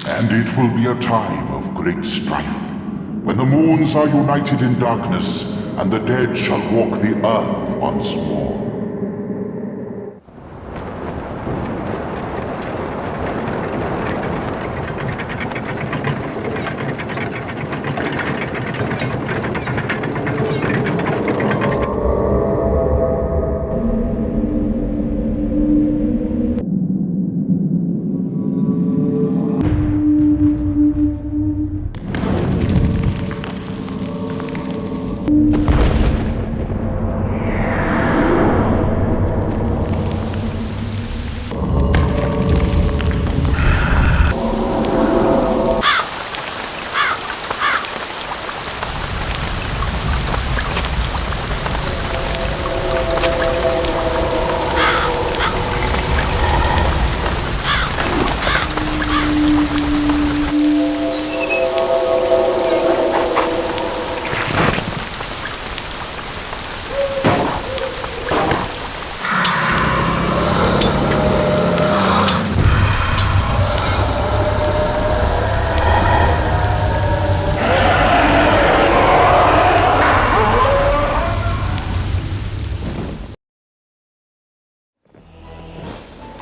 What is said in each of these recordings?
And it will be a time of great strife, when the moons are united in darkness, and the dead shall walk the earth once more.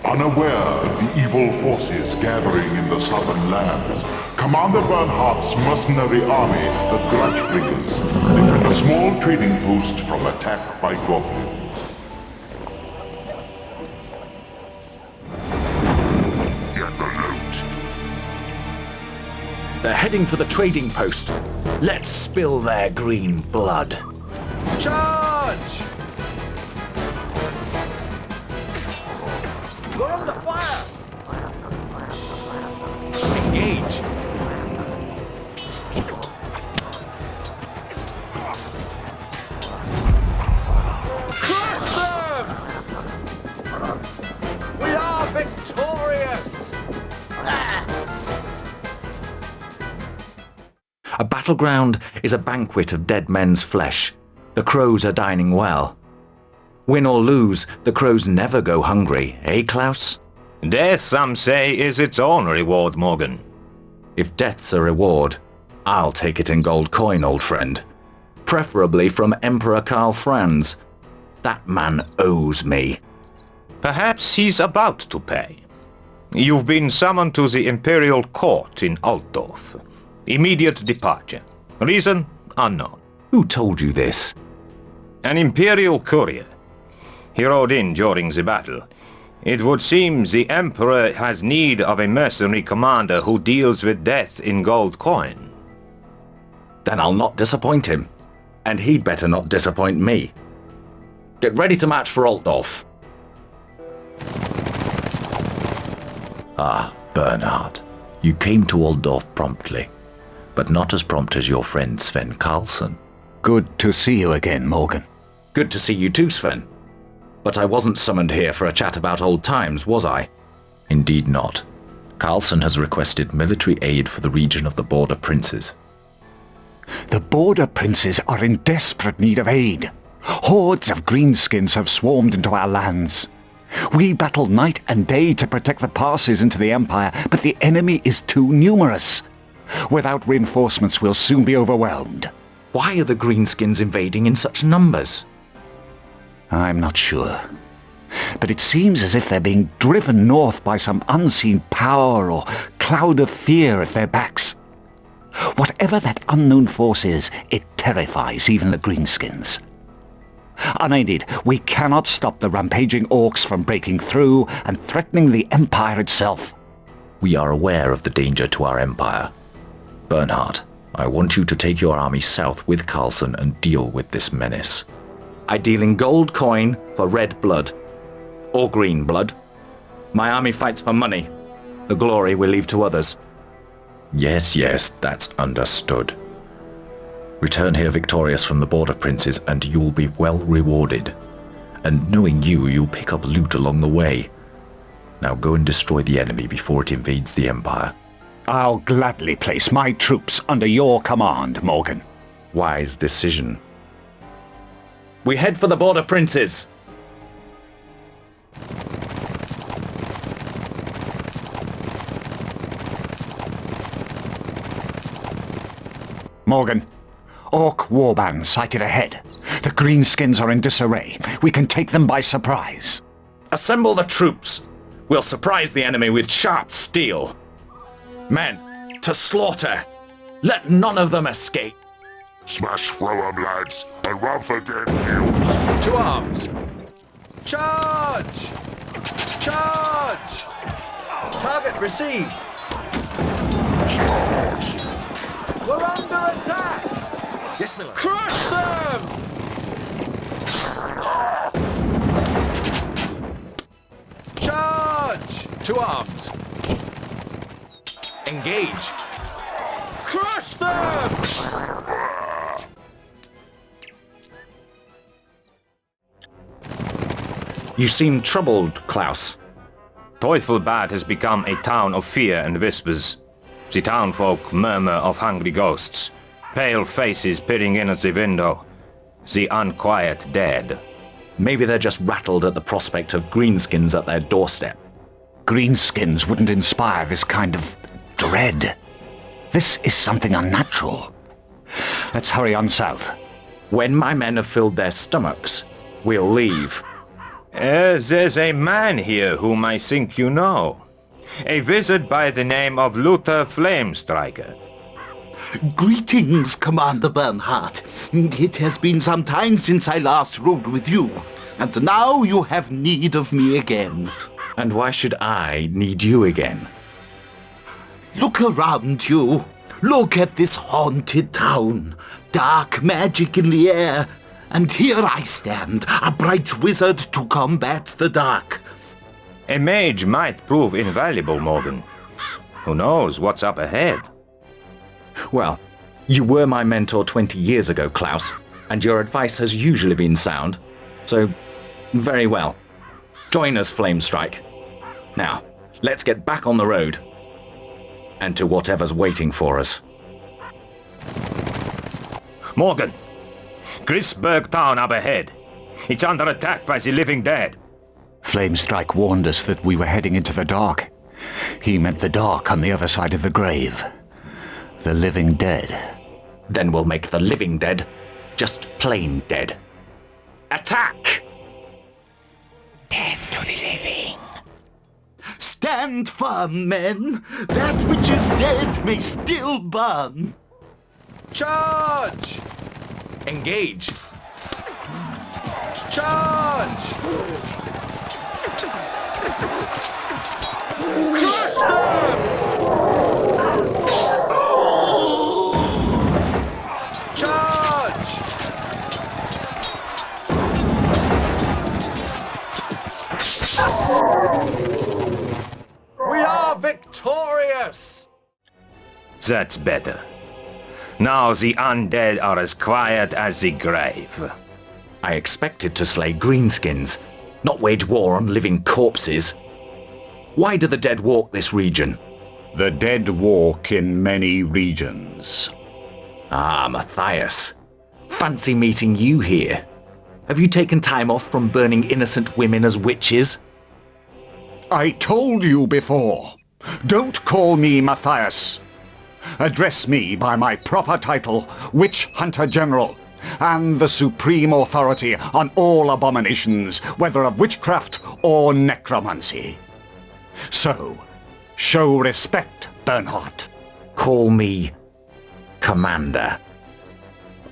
Unaware of the evil forces gathering in the southern lands, Commander Bernhardt's mercenary army, the Grudgebringers, defend a small trading post from attack by goblins. Get the loot. They're heading for the trading post. Let's spill their green blood. Charge! You're under fire! Engage! Crush them! We are victorious! A battleground is a banquet of dead men's flesh. The crows are dining well. Win or lose, the crows never go hungry, eh, Klaus? Death, some say, is its own reward, Morgan. If death's a reward, I'll take it in gold coin, old friend. Preferably from Emperor Karl Franz. That man owes me. Perhaps he's about to pay. You've been summoned to the Imperial Court in Altdorf. Immediate departure. Reason unknown. Who told you this? An Imperial courier. He rode in during the battle. It would seem the Emperor has need of a mercenary commander who deals with death in gold coin. Then I'll not disappoint him. And he'd better not disappoint me. Get ready to march for Altdorf. Ah, Bernhard. You came to Altdorf promptly, but not as prompt as your friend Sven Karlsson. Good to see you again, Morgan. Good to see you too, Sven. But I wasn't summoned here for a chat about old times, was I? Indeed not. Karlsson has requested military aid for the region of the Border Princes. The Border Princes are in desperate need of aid. Hordes of greenskins have swarmed into our lands. We battle night and day to protect the passes into the Empire, but the enemy is too numerous. Without reinforcements, we'll soon be overwhelmed. Why are the greenskins invading in such numbers? I'm not sure. But it seems as if they're being driven north by some unseen power or cloud of fear at their backs. Whatever that unknown force is, it terrifies even the greenskins. Unaided, we cannot stop the rampaging orcs from breaking through and threatening the Empire itself. We are aware of the danger to our Empire. Bernhardt, I want you to take your army south with Karlsson and deal with this menace. I deal in gold coin for red blood. Or green blood. My army fights for money. The glory we leave to others. Yes, that's understood. Return here victorious from the Border Princes and you'll be well rewarded. And knowing you, you'll pick up loot along the way. Now go and destroy the enemy before it invades the Empire. I'll gladly place my troops under your command, Morgan. Wise decision. We head for the Border Princes! Morgan, Orc warband sighted ahead. The greenskins are in disarray. We can take them by surprise. Assemble the troops. We'll surprise the enemy with sharp steel. Men, to slaughter. Let none of them escape. Smash through 'em, lads, and run for dead hills. To arms. Charge! Charge! Target received. Charge! We're under attack! Yes, Miller. Crush them! Charge! To arms. Engage. Crush them! You seem troubled, Klaus. Teufelbad has become a town of fear and whispers. The townfolk murmur of hungry ghosts, pale faces peering in at the window, the unquiet dead. Maybe they're just rattled at the prospect of greenskins at their doorstep. Greenskins wouldn't inspire this kind of dread. This is something unnatural. Let's hurry on south. When my men have filled their stomachs, we'll leave. There's a man here whom I think you know. A wizard by the name of Luther Flamestriker. Greetings, Commander Bernhardt. It has been some time since I last rode with you, and now you have need of me again. And why should I need you again? Look around you. Look at this haunted town. Dark magic in the air. And here I stand, a bright wizard to combat the dark. A mage might prove invaluable, Morgan. Who knows what's up ahead? Well, you were my mentor 20 years ago, Klaus, and your advice has usually been sound. So, very well. Join us, Flamestrike. Now, let's get back on the road. And to whatever's waiting for us. Morgan! Grisberg town up ahead. It's under attack by the living dead. Flamestrike warned us that we were heading into the dark. He meant the dark on the other side of the grave. The living dead. Then we'll make the living dead just plain dead. Attack! Death to the living. Stand firm, men. That which is dead may still burn. Charge! Engage! Charge! Crush them! Charge! We are victorious! That's better. Now the undead are as quiet as the grave. I expected to slay greenskins, not wage war on living corpses. Why do the dead walk this region? The dead walk in many regions. Ah, Matthias. Fancy meeting you here. Have you taken time off from burning innocent women as witches? I told you before. Don't call me Matthias. Address me by my proper title, Witch Hunter General, and the supreme authority on all abominations, whether of witchcraft or necromancy. So, show respect, Bernhardt. Call me Commander.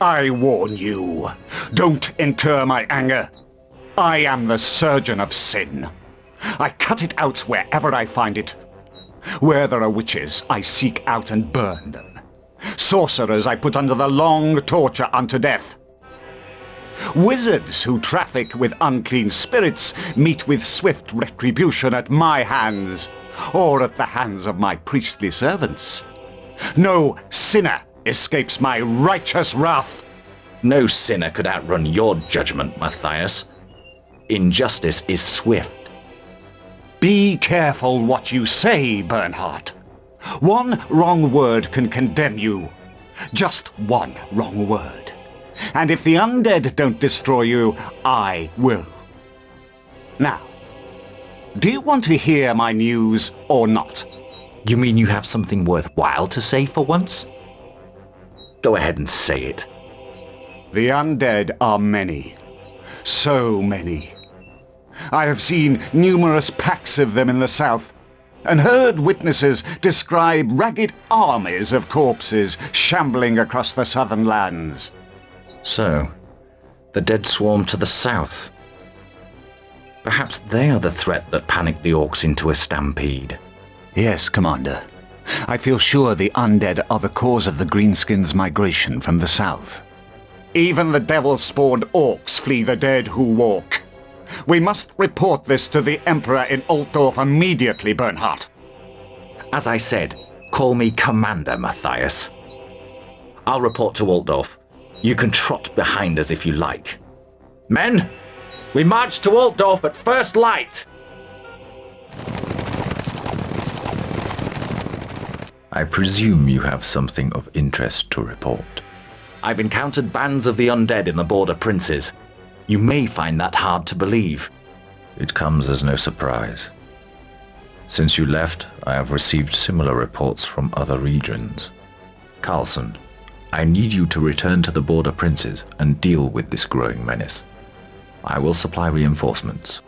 I warn you, don't incur my anger. I am the surgeon of sin. I cut it out wherever I find it. Where there are witches, I seek out and burn them. Sorcerers I put under the long torture unto death. Wizards who traffic with unclean spirits meet with swift retribution at my hands, or at the hands of my priestly servants. No sinner escapes my righteous wrath. No sinner could outrun your judgment, Matthias. Injustice is swift. Be careful what you say, Bernhardt. One wrong word can condemn you. Just one wrong word. And if the undead don't destroy you, I will. Now, do you want to hear my news or not? You mean you have something worthwhile to say for once? Go ahead and say it. The undead are many. So many. I have seen numerous packs of them in the south, and heard witnesses describe ragged armies of corpses shambling across the southern lands. So, the dead swarm to the south. Perhaps they are the threat that panicked the orcs into a stampede. Yes, Commander. I feel sure the undead are the cause of the Greenskins' migration from the south. Even the devil-spawned orcs flee the dead who walk. We must report this to the Emperor in Altdorf immediately, Bernhardt. As I said, call me Commander, Matthias. I'll report to Altdorf. You can trot behind us if you like. Men, we march to Altdorf at first light! I presume you have something of interest to report. I've encountered bands of the undead in the border princes. You may find that hard to believe. It comes as no surprise. Since you left, I have received similar reports from other regions. Carlson, I need you to return to the border princes and deal with this growing menace. I will supply reinforcements.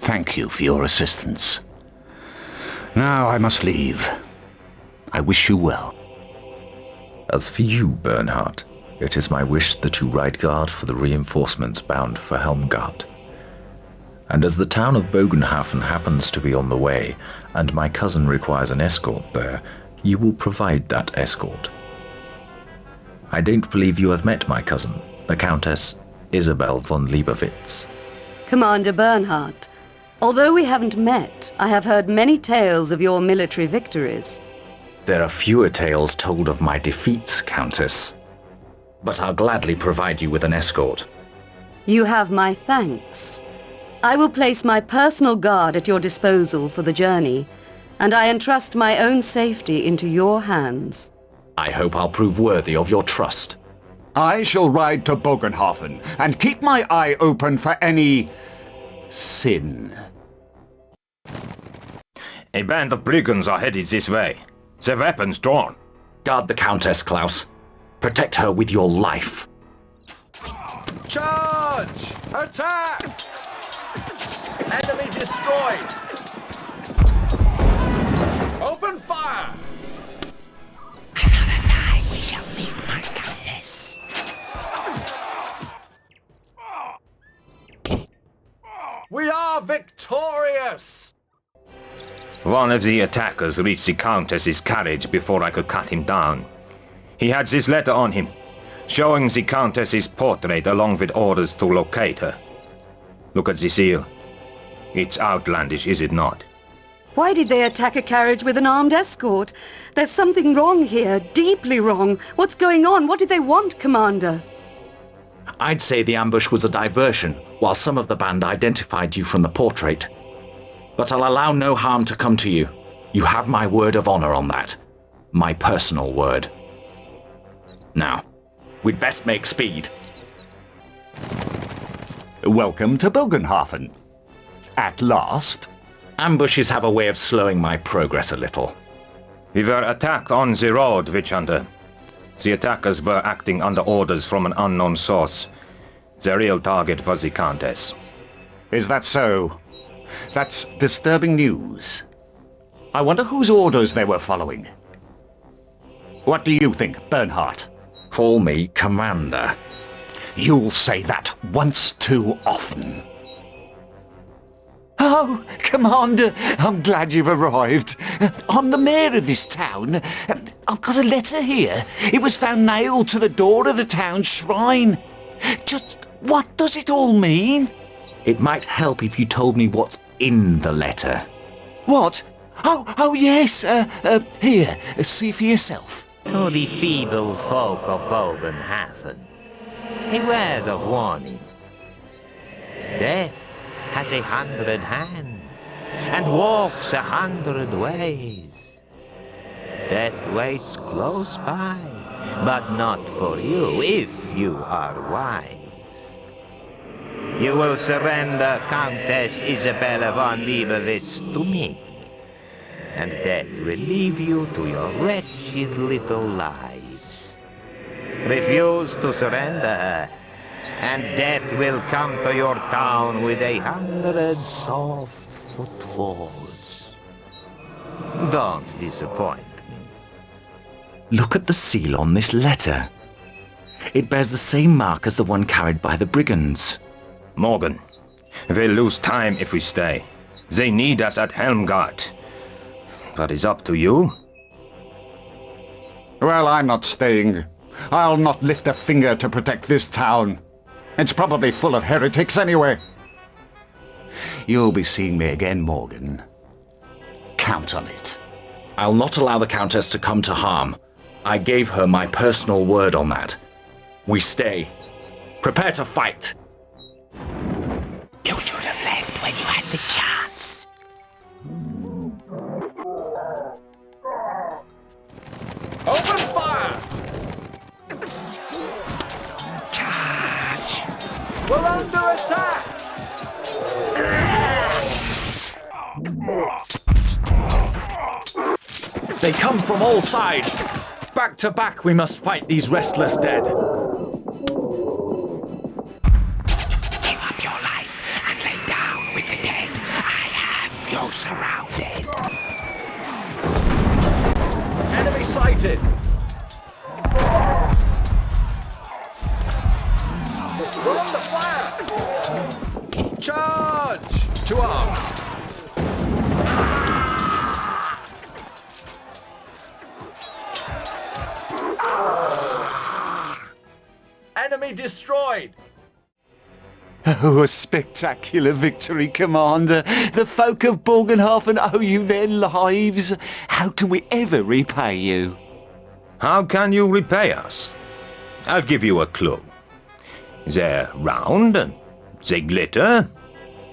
Thank you for your assistance. Now I must leave. I wish you well. As for you, Bernhardt, it is my wish that you ride guard for the reinforcements bound for Helmgart. And as the town of Bogenhafen happens to be on the way, and my cousin requires an escort there, you will provide that escort. I don't believe you have met my cousin, the Countess Isabel von Liebowitz. Commander Bernhardt, although we haven't met, I have heard many tales of your military victories. There are fewer tales told of my defeats, Countess. But I'll gladly provide you with an escort. You have my thanks. I will place my personal guard at your disposal for the journey, and I entrust my own safety into your hands. I hope I'll prove worthy of your trust. I shall ride to Bogenhafen and keep my eye open for any sin. A band of brigands are headed this way. Their weapons drawn. Guard the Countess, Klaus. Protect her with your life. Charge! Attack! Enemy destroyed! Open fire! Another time we shall meet my Countess. We are victorious! One of the attackers reached the Countess's carriage before I could cut him down. He had this letter on him, showing the Countess's portrait along with orders to locate her. Look at the seal. It's outlandish, is it not? Why did they attack a carriage with an armed escort? There's something wrong here, deeply wrong. What's going on? What did they want, Commander? I'd say the ambush was a diversion, while some of the band identified you from the portrait. But I'll allow no harm to come to you. You have my word of honor on that. My personal word. Now, we'd best make speed. Welcome to Bogenhafen. At last. Ambushes have a way of slowing my progress a little. We were attacked on the road, Witch Hunter. The attackers were acting under orders from an unknown source. The real target was the Countess. Is that so? That's disturbing news. I wonder whose orders they were following. What do you think, Bernhardt? Call me Commander. You'll say that once too often. Oh, Commander, I'm glad you've arrived. I'm the mayor of this town. I've got a letter here. It was found nailed to the door of the town shrine. Just what does it all mean? It might help if you told me what's in the letter. What? Oh yes. Here, see for yourself. To the feeble folk of Bogenhafen, a word of warning. Death has 100 hands, and walks 100 ways. Death waits close by, but not for you, if you are wise. You will surrender Countess Isabella von Liebowitz to me, and death will leave you to your wretched little lives. Refuse to surrender her, and death will come to your town with 100 soft footfalls. Don't disappoint me. Look at the seal on this letter. It bears the same mark as the one carried by the brigands. Morgan, we'll lose time if we stay. They need us at Helmgart. But it's up to you. Well, I'm not staying. I'll not lift a finger to protect this town. It's probably full of heretics anyway. You'll be seeing me again, Morgan. Count on it. I'll not allow the Countess to come to harm. I gave her my personal word on that. We stay. Prepare to fight. You should have left when you had the chance. Open fire! Charge! We're under attack! They come from all sides. Back to back we must fight these restless dead. Give up your life and lay down with the dead. I have you surrounded. Enemy sighted! We're under fire! Charge! To arms! Enemy destroyed! Oh, a spectacular victory, Commander. The folk of Borgenhafen owe you their lives. How can we ever repay you? How can you repay us? I'll give you a clue. They're round, they glitter,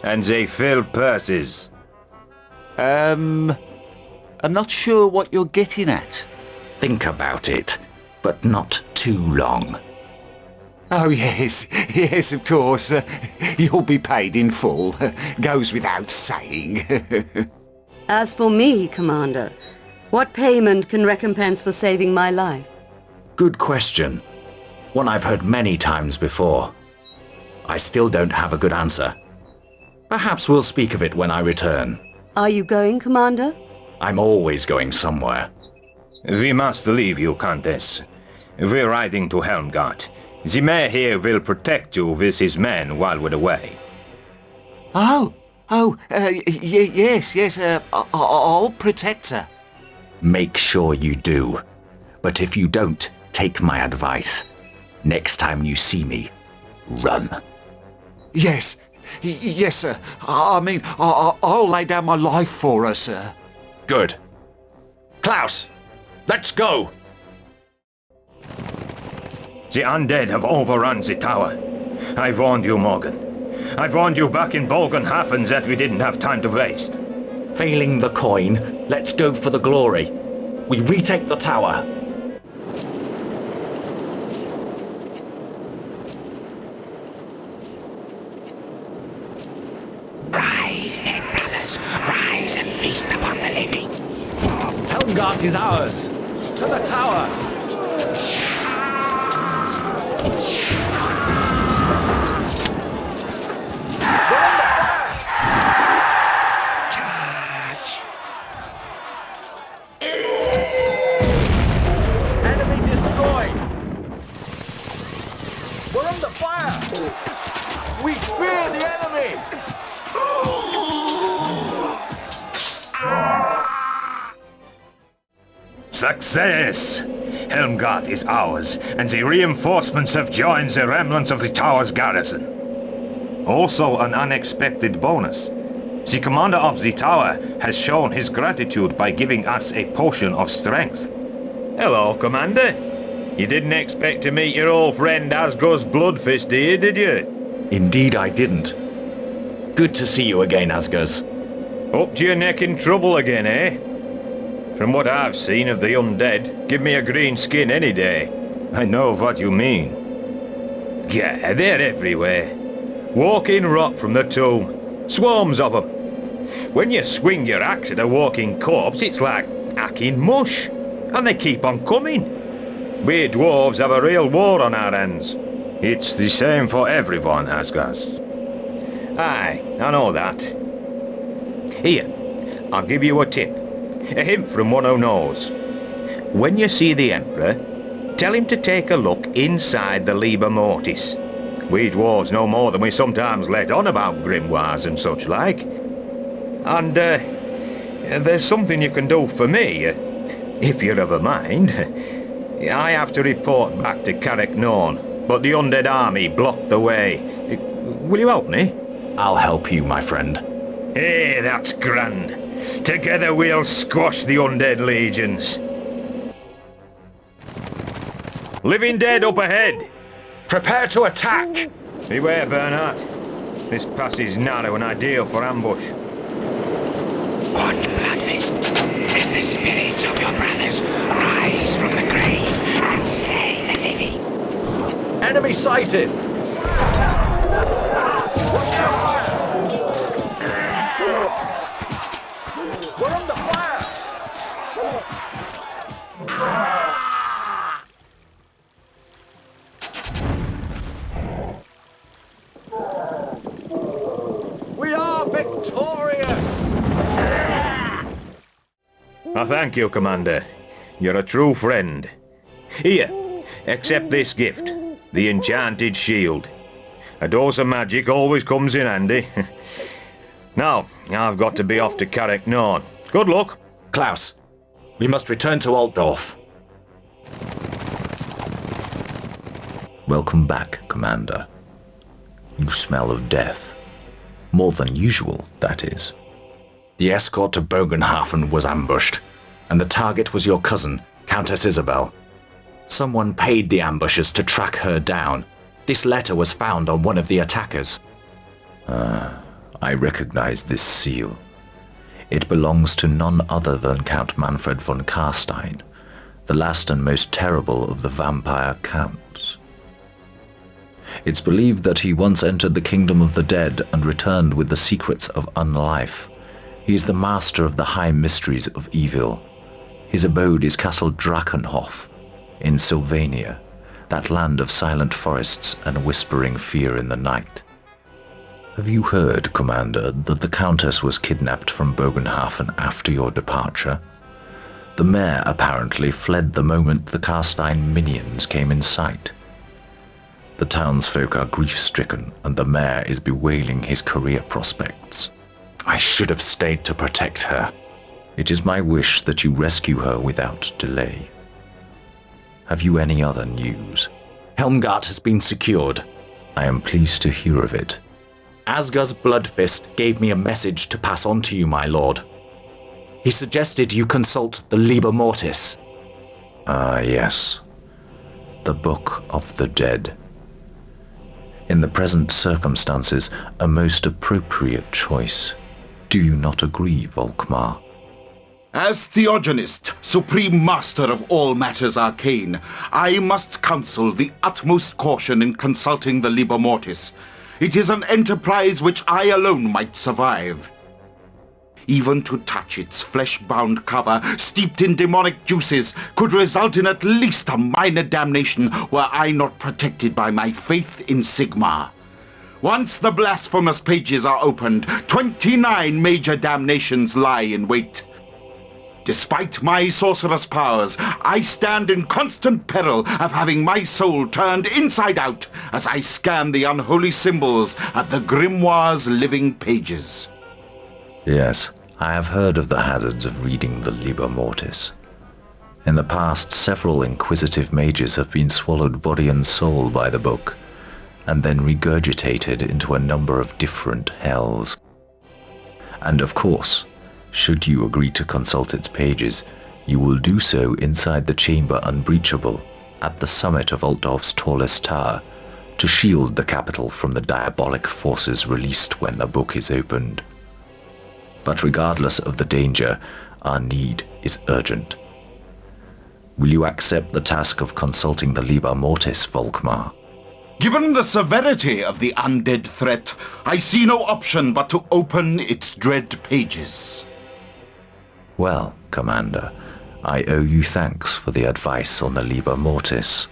and they fill purses. I'm not sure what you're getting at. Think about it, but not too long. Oh, yes, yes, of course. You'll be paid in full. Goes without saying. As for me, Commander, what payment can recompense for saving my life? Good question. One I've heard many times before. I still don't have a good answer. Perhaps we'll speak of it when I return. Are you going, Commander? I'm always going somewhere. We must leave you, Countess. We're riding to Helmgart. The mayor here will protect you with his men while we're away. Yes, I'll protect her. Make sure you do. But if you don't, take my advice. Next time you see me, run. Yes, sir. I mean, I'll lay down my life for her, sir. Good. Klaus, let's go! The undead have overrun the tower. I warned you, Morgan. I warned you back in Borgenhafen that we didn't have time to waste. Failing the coin, let's go for the glory. We retake the tower. Rise, then, brothers. Rise and feast upon the living. Helmgart is ours! To the tower! Charge! Enemy destroyed! We're under fire! We fear the enemy! Success! Helmgart is ours, and the reinforcements have joined the remnants of the tower's garrison. Also an unexpected bonus. The commander of the tower has shown his gratitude by giving us a potion of strength. Hello, Commander. You didn't expect to meet your old friend Asgo's Bloodfist here, did you? Indeed I didn't. Good to see you again, Asgers. Up to your neck in trouble again, eh? From what I've seen of the undead, give me a green skin any day. I know what you mean. Yeah, they're everywhere. Walking rot from the tomb. Swarms of them. When you swing your axe at a walking corpse, it's like hacking mush. And they keep on coming. We dwarves have a real war on our hands. It's the same for everyone, Asgast. Aye, I know that. Here, I'll give you a tip. A hint from one who knows. When you see the Emperor, tell him to take a look inside the Liber Mortis. We dwarves know more than we sometimes let on about grimoires and such like. And, there's something you can do for me, if you're of a mind. I have to report back to Carrick Norn, but the undead army blocked the way. Will you help me? I'll help you, my friend. Hey, that's grand. Together we'll squash the undead legions. Living dead up ahead. Prepare to attack! Beware, Bernhardt. This pass is narrow and ideal for ambush. What, Bloodfist? As the spirits of your brothers rise from the grave and slay the living. Enemy sighted! We're under fire! We are victorious! I thank you, Commander. You're a true friend. Here, accept this gift. The enchanted shield. A dose of magic always comes in handy. Now, I've got to be off to Carrick Norn. Good luck. Klaus, we must return to Altdorf. Welcome back, Commander. You smell of death. More than usual, that is. The escort to Bogenhafen was ambushed, and the target was your cousin, Countess Isabel. Someone paid the ambushers to track her down. This letter was found on one of the attackers. I recognize this seal. It belongs to none other than Count Manfred von Karstein, the last and most terrible of the vampire counts. It's believed that he once entered the kingdom of the dead and returned with the secrets of unlife. He's the master of the high mysteries of evil. His abode is Castle Drakenhof in Sylvania, that land of silent forests and whispering fear in the night. Have you heard, Commander, that the Countess was kidnapped from Bogenhafen after your departure? The mayor apparently fled the moment the Karstein minions came in sight. The townsfolk are grief-stricken, and the mayor is bewailing his career prospects. I should have stayed to protect her. It is my wish that you rescue her without delay. Have you any other news? Helmgart has been secured. I am pleased to hear of it. Asgar's Bloodfist gave me a message to pass on to you, my lord. He suggested you consult the Liber Mortis. Ah, yes. The Book of the Dead. In the present circumstances, a most appropriate choice. Do you not agree, Volkmar? As Theogenist, supreme master of all matters arcane, I must counsel the utmost caution in consulting the Liber Mortis. It is an enterprise which I alone might survive. Even to touch its flesh-bound cover, steeped in demonic juices, could result in at least a minor damnation were I not protected by my faith in Sigmar. Once the blasphemous pages are opened, 29 major damnations lie in wait. Despite my sorcerous powers, I stand in constant peril of having my soul turned inside out as I scan the unholy symbols at the grimoire's living pages. Yes, I have heard of the hazards of reading the Liber Mortis. In the past, several inquisitive mages have been swallowed body and soul by the book, and then regurgitated into a number of different hells. And of course, should you agree to consult its pages, you will do so inside the chamber Unbreachable, at the summit of Altdorf's tallest tower, to shield the capital from the diabolic forces released when the book is opened. But regardless of the danger, our need is urgent. Will you accept the task of consulting the Liber Mortis, Volkmar? Given the severity of the undead threat, I see no option but to open its dread pages. Well, Commander, I owe you thanks for the advice on the Liber Mortis.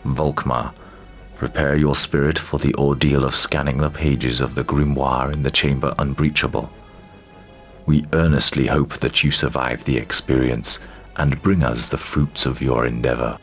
Volkmar, prepare your spirit for the ordeal of scanning the pages of the grimoire in the Chamber Unbreachable. We earnestly hope that you survive the experience and bring us the fruits of your endeavor.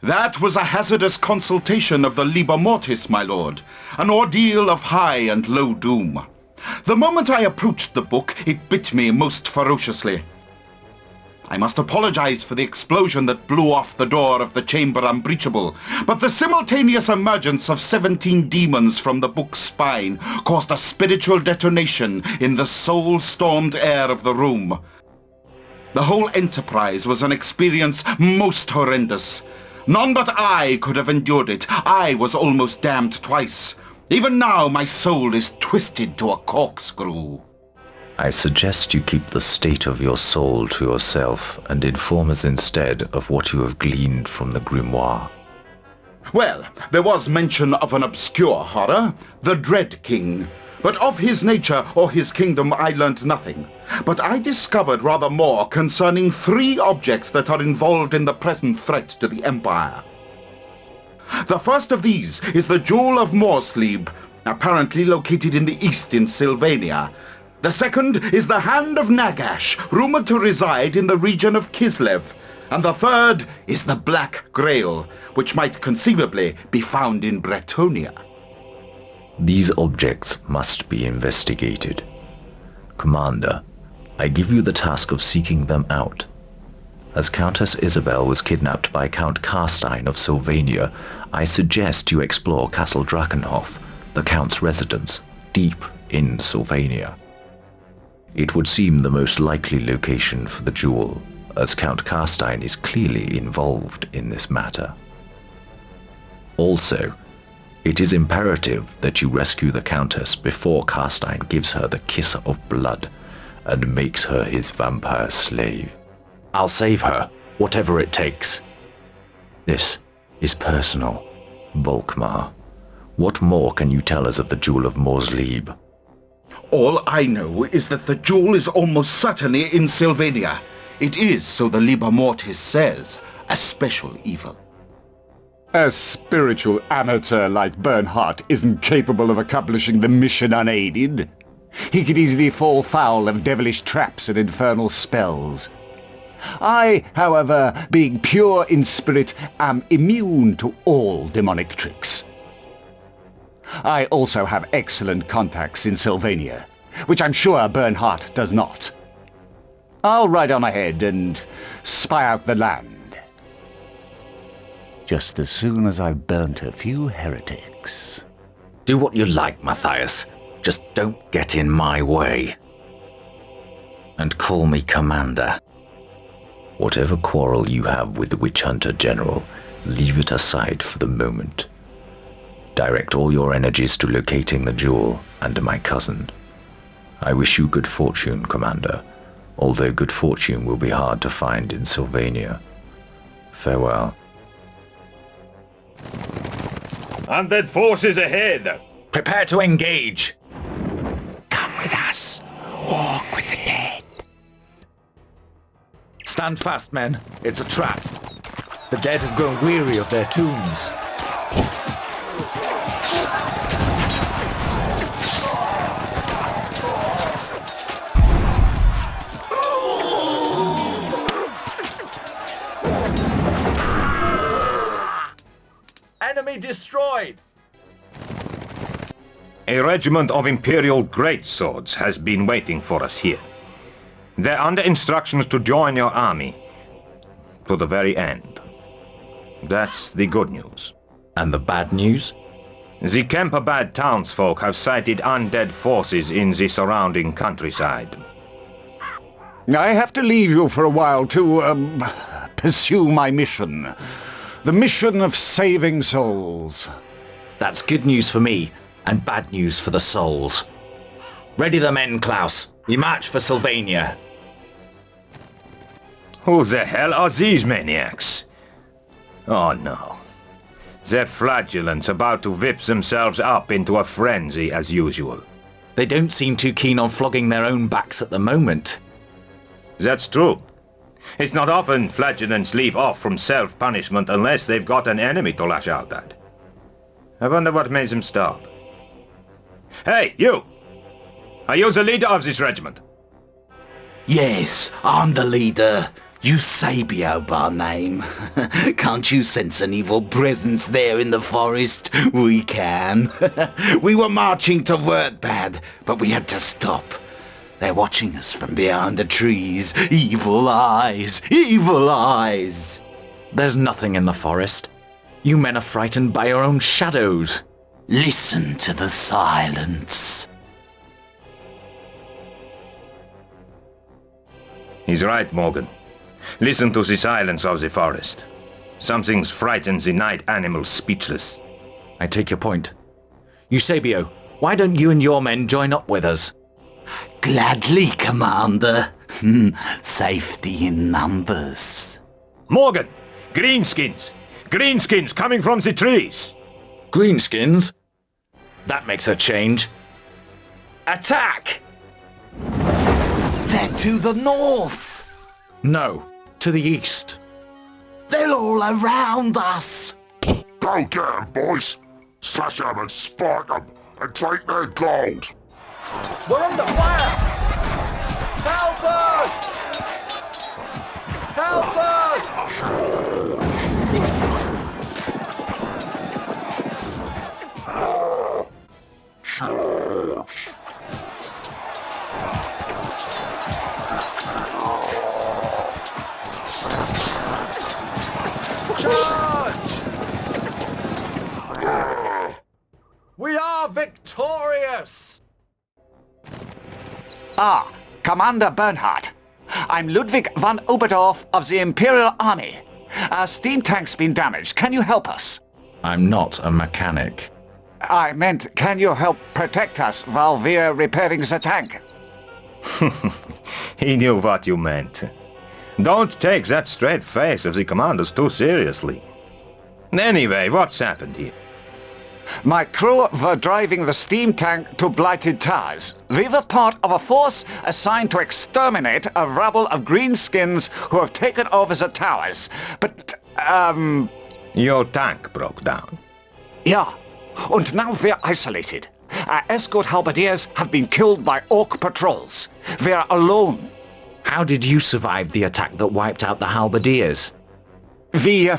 That was a hazardous consultation of the Liber Mortis, my lord. An ordeal of high and low doom. The moment I approached the book, it bit me most ferociously. I must apologize for the explosion that blew off the door of the Chamber Unbreachable, but the simultaneous emergence of 17 demons from the book's spine caused a spiritual detonation in the soul-stormed air of the room. The whole enterprise was an experience most horrendous. None but I could have endured it. I was almost damned twice. Even now, my soul is twisted to a corkscrew. I suggest you keep the state of your soul to yourself and inform us instead of what you have gleaned from the grimoire. Well, there was mention of an obscure horror, the Dread King. But of his nature or his kingdom I learnt nothing. But I discovered rather more concerning 3 objects that are involved in the present threat to the Empire. The first of these is the Jewel of Morsleib, apparently located in the east in Sylvania. The second is the Hand of Nagash, rumored to reside in the region of Kislev. And the third is the Black Grail, which might conceivably be found in Bretonia. These objects must be investigated. Commander, I give you the task of seeking them out. As Countess Isabel was kidnapped by Count Karstein of Sylvania, I suggest you explore Castle Drakenhof, the Count's residence, deep in Sylvania. It would seem the most likely location for the jewel, as Count Karstein is clearly involved in this matter. Also, it is imperative that you rescue the Countess before Karstein gives her the kiss of blood and makes her his vampire slave. I'll save her, whatever it takes. This is personal. Volkmar, what more can you tell us of the Jewel of Morsleib? All I know is that the jewel is almost certainly in Sylvania. It is, so the Liber Mortis says, a special evil. A spiritual amateur like Bernhardt isn't capable of accomplishing the mission unaided. He could easily fall foul of devilish traps and infernal spells. I, however, being pure in spirit, am immune to all demonic tricks. I also have excellent contacts in Sylvania, which I'm sure Bernhardt does not. I'll ride on ahead and spy out the land. Just as soon as I've burnt a few heretics. Do what you like, Matthias. Just don't get in my way. And call me Commander. Whatever quarrel you have with the Witch Hunter General, leave it aside for the moment. Direct all your energies to locating the jewel and my cousin. I wish you good fortune, Commander, although good fortune will be hard to find in Sylvania. Farewell. Undead forces ahead! Prepare to engage! Come with us. Walk with the dead. Stand fast, men. It's a trap. The dead have grown weary of their tombs. Enemy destroyed! A regiment of Imperial greatswords has been waiting for us here. They're under instructions to join your army. To the very end. That's the good news. And the bad news? The Kemperbad townsfolk have sighted undead forces in the surrounding countryside. I have to leave you for a while to, pursue my mission. The mission of saving souls. That's good news for me, and bad news for the souls. Ready the men, Klaus. We march for Sylvania. Who the hell are these maniacs? Oh no. They're flatulents about to whip themselves up into a frenzy as usual. They don't seem too keen on flogging their own backs at the moment. That's true. It's not often flatulents leave off from self-punishment unless they've got an enemy to lash out at. I wonder what made them stop. Hey, you! Are you the leader of this regiment? Yes, I'm the leader. Eusebio by name. Can't you sense an evil presence there in the forest? We can. We were marching to Wurtbad, but we had to stop. They're watching us from behind the trees. Evil eyes! Evil eyes! There's nothing in the forest. You men are frightened by your own shadows. Listen to the silence. He's right, Morgan. Listen to the silence of the forest. Something's frightened the night animals speechless. I take your point. Eusebio, why don't you and your men join up with us? Gladly, Commander. Safety in numbers. Morgan! Greenskins! Greenskins coming from the trees! Greenskins? That makes a change. Attack! They're to the north. No, to the east. They're all around us. Go get 'em, boys! Slash 'em and spark 'em, and take their gold! We're under fire! Help us! Help us! Charge! We are victorious! Ah, Commander Bernhardt. I'm Ludwig von Oberdorf of the Imperial Army. Our steam tank's been damaged. Can you help us? I'm not a mechanic. I meant, can you help protect us while we're repairing the tank? He knew what you meant. Don't take that straight face of the commanders too seriously. Anyway, what's happened here? My crew were driving the steam tank to Blighted Towers. We were part of a force assigned to exterminate a rabble of greenskins who have taken over the towers. But, Your tank broke down. yeah. And now we're isolated. Our escort halberdiers have been killed by orc patrols. We're alone. How did you survive the attack that wiped out the halberdiers? We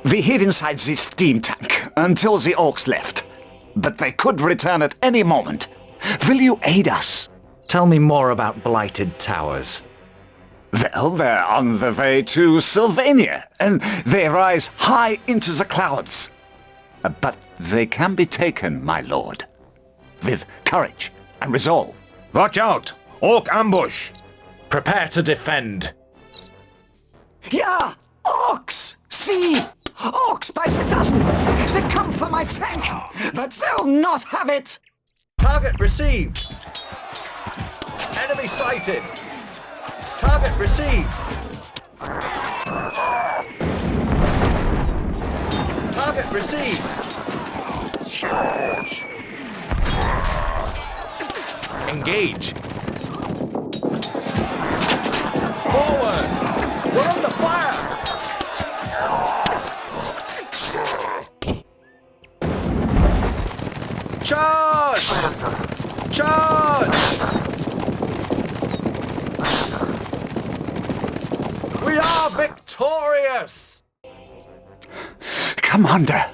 hid inside the steam tank until the orcs left. But they could return at any moment. Will you aid us? Tell me more about Blighted Towers. Well, they're on the way to Sylvania, and they rise high into the clouds. But they can be taken, my lord. With courage and resolve. Watch out! Orc ambush! Prepare to defend. Yeah! Orcs! See! Orcs by the dozen! They come for my tank, but they'll not have it! Target received! Enemy sighted! Target received! Target received! Engage. Forward! We're under fire! Charge! Charge! We are victorious! Commander,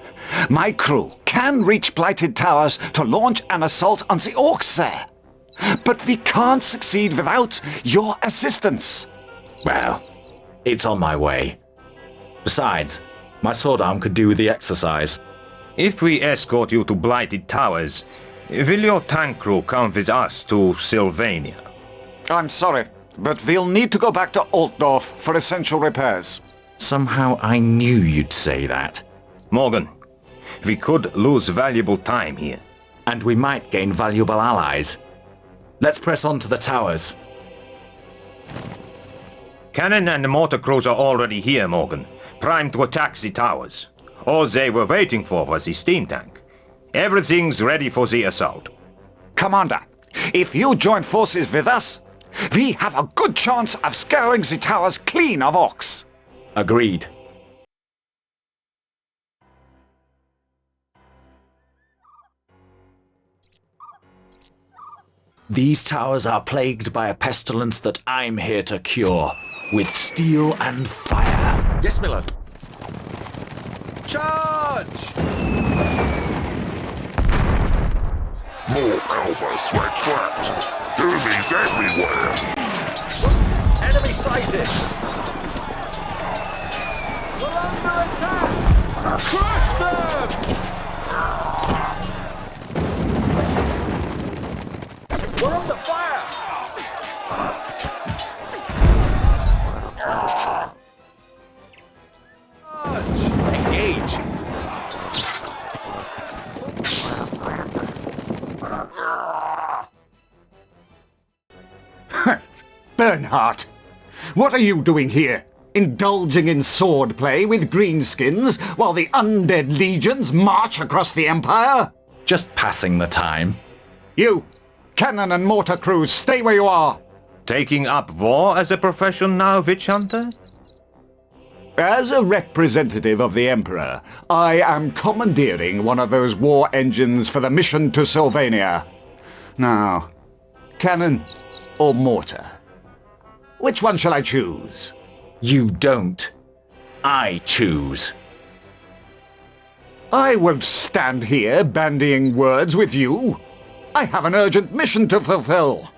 my crew can reach Blighted Towers to launch an assault on the orcs there. But we can't succeed without your assistance. Well, it's on my way. Besides, my sword arm could do with the exercise. If we escort you to Blighted Towers, will your tank crew come with us to Sylvania? I'm sorry, but we'll need to go back to Altdorf for essential repairs. Somehow I knew you'd say that. Morgan, we could lose valuable time here. And we might gain valuable allies. Let's press on to the towers. Cannon and mortar crews are already here, Morgan, primed to attack the towers. All they were waiting for was the steam tank. Everything's ready for the assault. Commander, if you join forces with us, we have a good chance of scouring the towers clean of orcs. Agreed. These towers are plagued by a pestilence that I'm here to cure, with steel and fire. Yes, my lord. Charge! More Albus were trapped. Enemies everywhere. Enemy sighted! We're under attack! Crush them! We're under fire! Engage! Bernhardt, what are you doing here? Indulging in swordplay with greenskins while the undead legions march across the Empire? Just passing the time. You, cannon and mortar crews, stay where you are. Taking up war as a profession now, witch hunter? As a representative of the Emperor, I am commandeering one of those war engines for the mission to Sylvania. Now, cannon or mortar? Which one shall I choose? You don't. I choose. I won't stand here bandying words with you. I have an urgent mission to fulfill.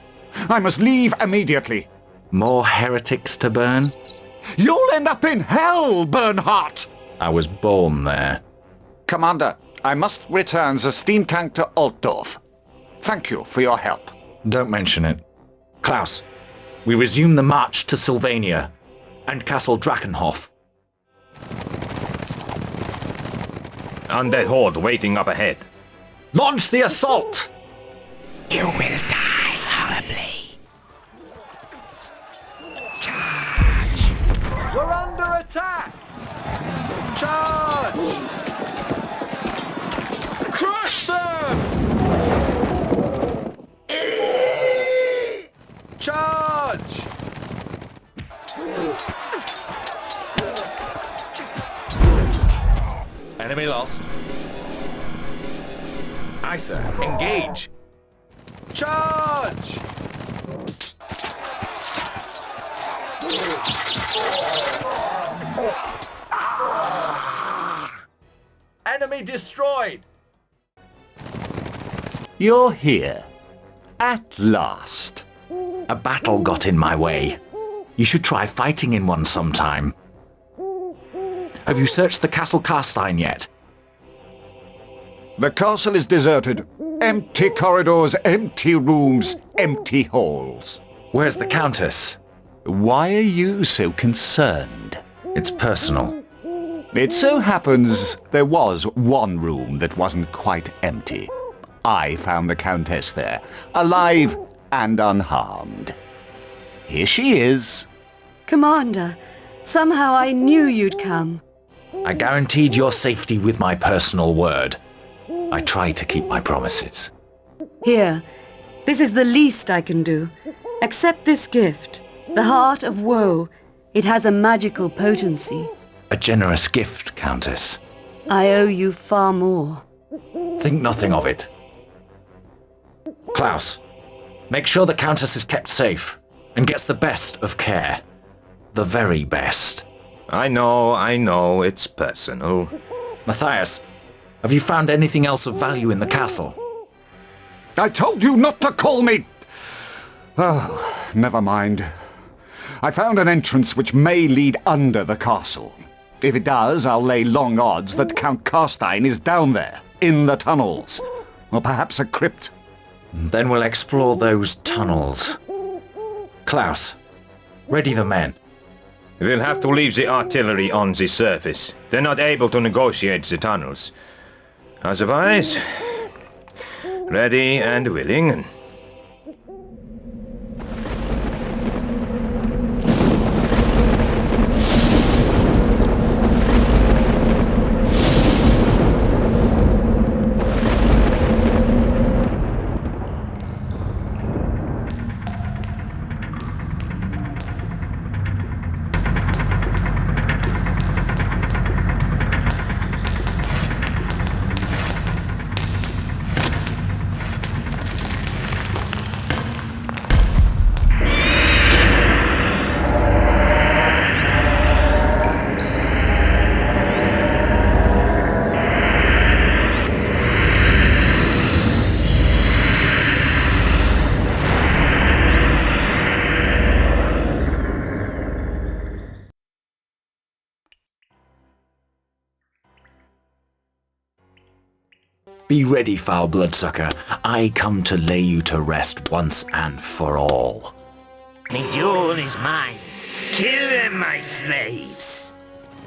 I must leave immediately. More heretics to burn? You'll end up in hell, Bernhardt! I was born there. Commander, I must return the steam tank to Altdorf. Thank you for your help. Don't mention it. Klaus, we resume the march to Sylvania and Castle Drakenhof. Undead horde waiting up ahead. Launch the assault! You will die horribly. We're under attack! Charge! Crush them! Charge! Enemy lost. Aye, sir. Engage. Charge! Enemy destroyed! You're here. At last. A battle got in my way. You should try fighting in one sometime. Have you searched the Castle Carstein yet? The castle is deserted. Empty corridors, empty rooms, empty halls. Where's the Countess? Why are you so concerned? It's personal. It so happens there was one room that wasn't quite empty. I found the Countess there, alive and unharmed. Here she is. Commander, somehow I knew you'd come. I guaranteed your safety with my personal word. I try to keep my promises. Here, this is the least I can do. Accept this gift, the Heart of Woe. It has a magical potency. A generous gift, Countess. I owe you far more. Think nothing of it. Klaus, make sure the Countess is kept safe and gets the best of care. The very best. I know, it's personal. Matthias, have you found anything else of value in the castle? I told you not to call me Oh, never mind. I found an entrance which may lead under the castle. If it does, I'll lay long odds that Count Carstein is down there, in the tunnels. Or perhaps a crypt. Then we'll explore those tunnels. Klaus, ready the men. We'll have to leave the artillery on the surface. They're not able to negotiate the tunnels. Otherwise, ready and willing. Be ready, foul bloodsucker. I come to lay you to rest once and for all. The jewel is mine. Kill them, my slaves.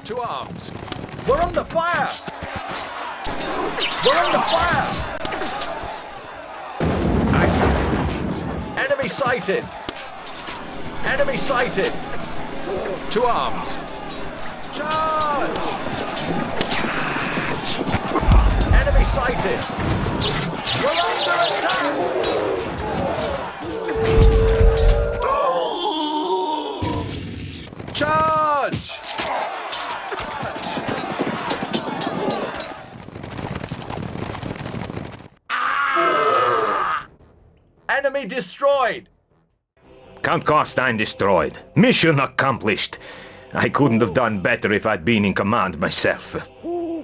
To arms. We're under fire! We're under fire! I see. Enemy sighted! Enemy sighted! To arms! Charge! Enemy sighted! We're under attack! Charge! Enemy destroyed! Count Carstein destroyed. Mission accomplished. I couldn't have done better if I'd been in command myself.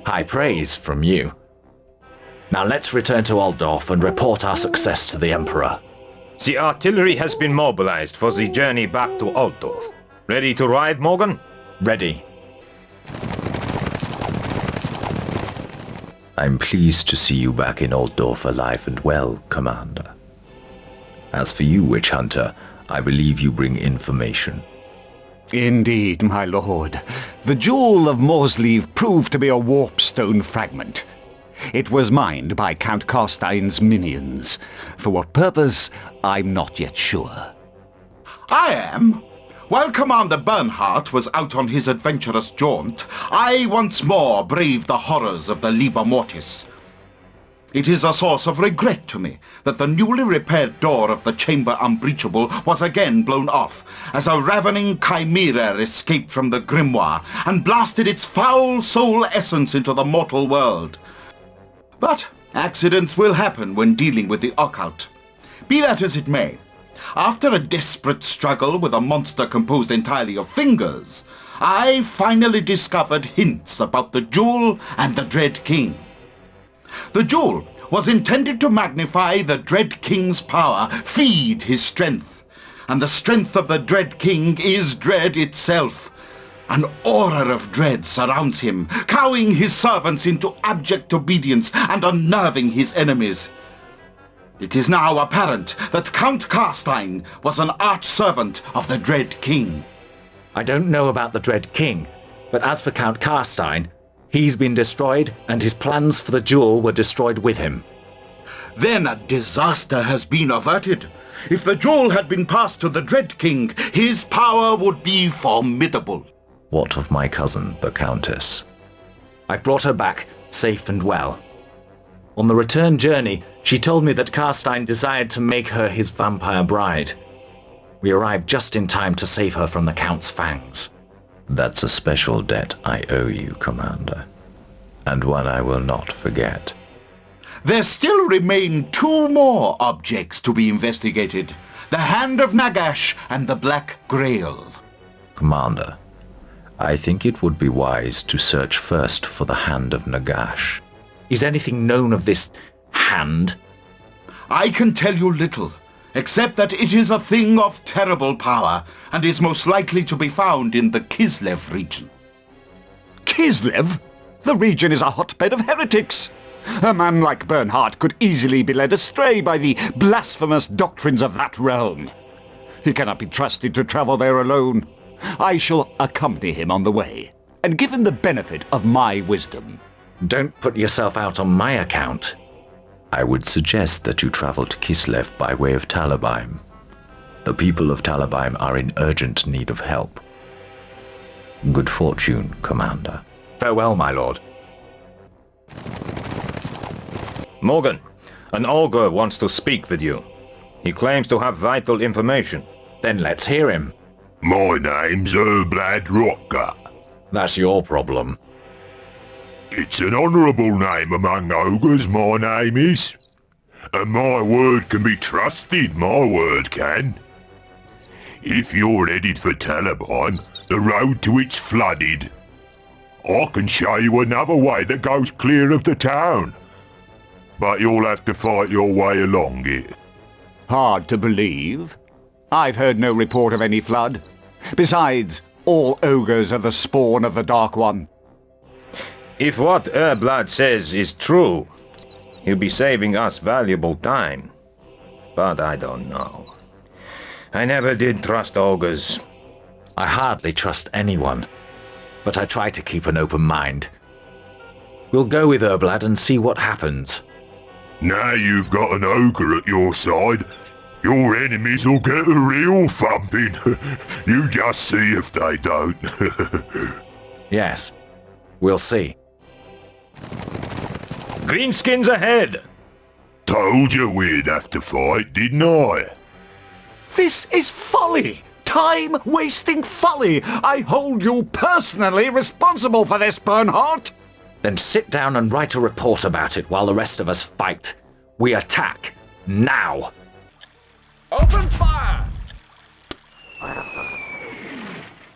High praise from you. Now let's return to Altdorf and report our success to the Emperor. The artillery has been mobilized for the journey back to Altdorf. Ready to ride, Morgan? Ready. I'm pleased to see you back in Altdorf alive and well, Commander. As for you, Witch Hunter, I believe you bring information. Indeed, my lord. The Jewel of Morsleave proved to be a warpstone fragment. It was mined by Count Carstein's minions. For what purpose, I'm not yet sure. I am. While Commander Bernhardt was out on his adventurous jaunt, I once more braved the horrors of the Liber Mortis. It is a source of regret to me that the newly repaired door of the Chamber Unbreachable was again blown off, as a ravening chimera escaped from the grimoire and blasted its foul soul essence into the mortal world. But accidents will happen when dealing with the occult. Be that as it may, after a desperate struggle with a monster composed entirely of fingers, I finally discovered hints about the Jewel and the Dread King. The Jewel was intended to magnify the Dread King's power, feed his strength. And the strength of the Dread King is dread itself. An aura of dread surrounds him, cowing his servants into abject obedience and unnerving his enemies. It is now apparent that Count Carstein was an arch-servant of the Dread King. I don't know about the Dread King, but as for Count Carstein, he's been destroyed and his plans for the jewel were destroyed with him. Then a disaster has been averted. If the jewel had been passed to the Dread King, his power would be formidable. What of my cousin, the Countess? I brought her back, safe and well. On the return journey, she told me that Carstein desired to make her his vampire bride. We arrived just in time to save her from the Count's fangs. That's a special debt I owe you, Commander, and one I will not forget. There still remain two more objects to be investigated. The Hand of Nagash and the Black Grail. Commander, I think it would be wise to search first for the Hand of Nagash. Is anything known of this hand? I can tell you little, except that it is a thing of terrible power, and is most likely to be found in the Kislev region. Kislev? The region is a hotbed of heretics. A man like Bernhardt could easily be led astray by the blasphemous doctrines of that realm. He cannot be trusted to travel there alone. I shall accompany him on the way, and give him the benefit of my wisdom. Don't put yourself out on my account. I would suggest that you travel to Kislev by way of Talabheim. The people of Talabheim are in urgent need of help. Good fortune, Commander. Farewell, my lord. Morgan, an ogre wants to speak with you. He claims to have vital information. Then let's hear him. My name's Herblad Rocker. That's your problem. It's an honourable name among ogres, my name is. And my word can be trusted, my word can. If you're headed for Talabheim, the road to it's flooded. I can show you another way that goes clear of the town. But you'll have to fight your way along it. Hard to believe. I've heard no report of any flood. Besides, all ogres are the spawn of the Dark One. If what Herblad says is true, he'll be saving us valuable time. But I don't know. I never did trust ogres. I hardly trust anyone, but I try to keep an open mind. We'll go with Herblad and see what happens. Now you've got an ogre at your side, your enemies will get a real thumping. You just see if they don't. Yes, we'll see. Greenskins ahead! Told you we'd have to fight, didn't I? This is folly! Time-wasting folly! I hold you personally responsible for this, Bernhardt! Then sit down and write a report about it while the rest of us fight. We attack. Now! Open fire!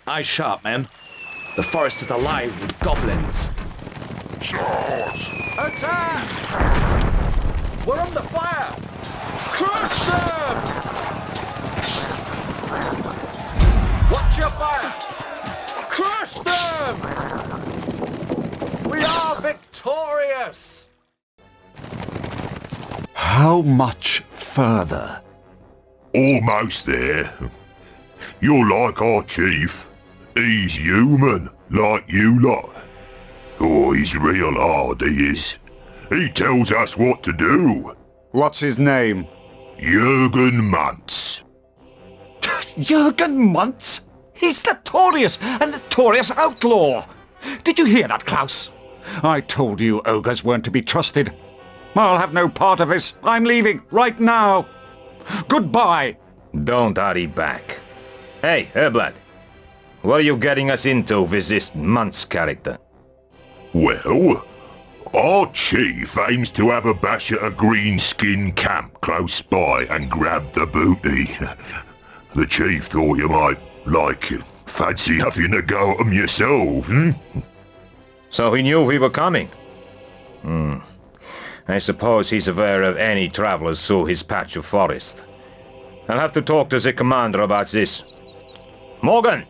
Eyes sharp, men. The forest is alive with goblins. Charge! Attack! We're under fire! Crush them! Watch your fire! Crush them! We are victorious! How much further? Almost there. You're like our chief. He's human, like you lot. Oh, he's real hard, he is. He tells us what to do. What's his name? Jürgen Muntz. Jürgen Muntz? He's notorious, a notorious outlaw. Did you hear that, Klaus? I told you ogres weren't to be trusted. I'll have no part of this. I'm leaving right now. Goodbye. Don't hurry back. Hey, Herblad. What are you getting us into with this Muntz character? Well, our chief aims to have a bash at a greenskin camp close by and grab the booty. The chief thought you might, fancy having a go at 'em yourself, So he knew we were coming? I suppose he's aware of any travelers through his patch of forest. I'll have to talk to the commander about this. Morgan!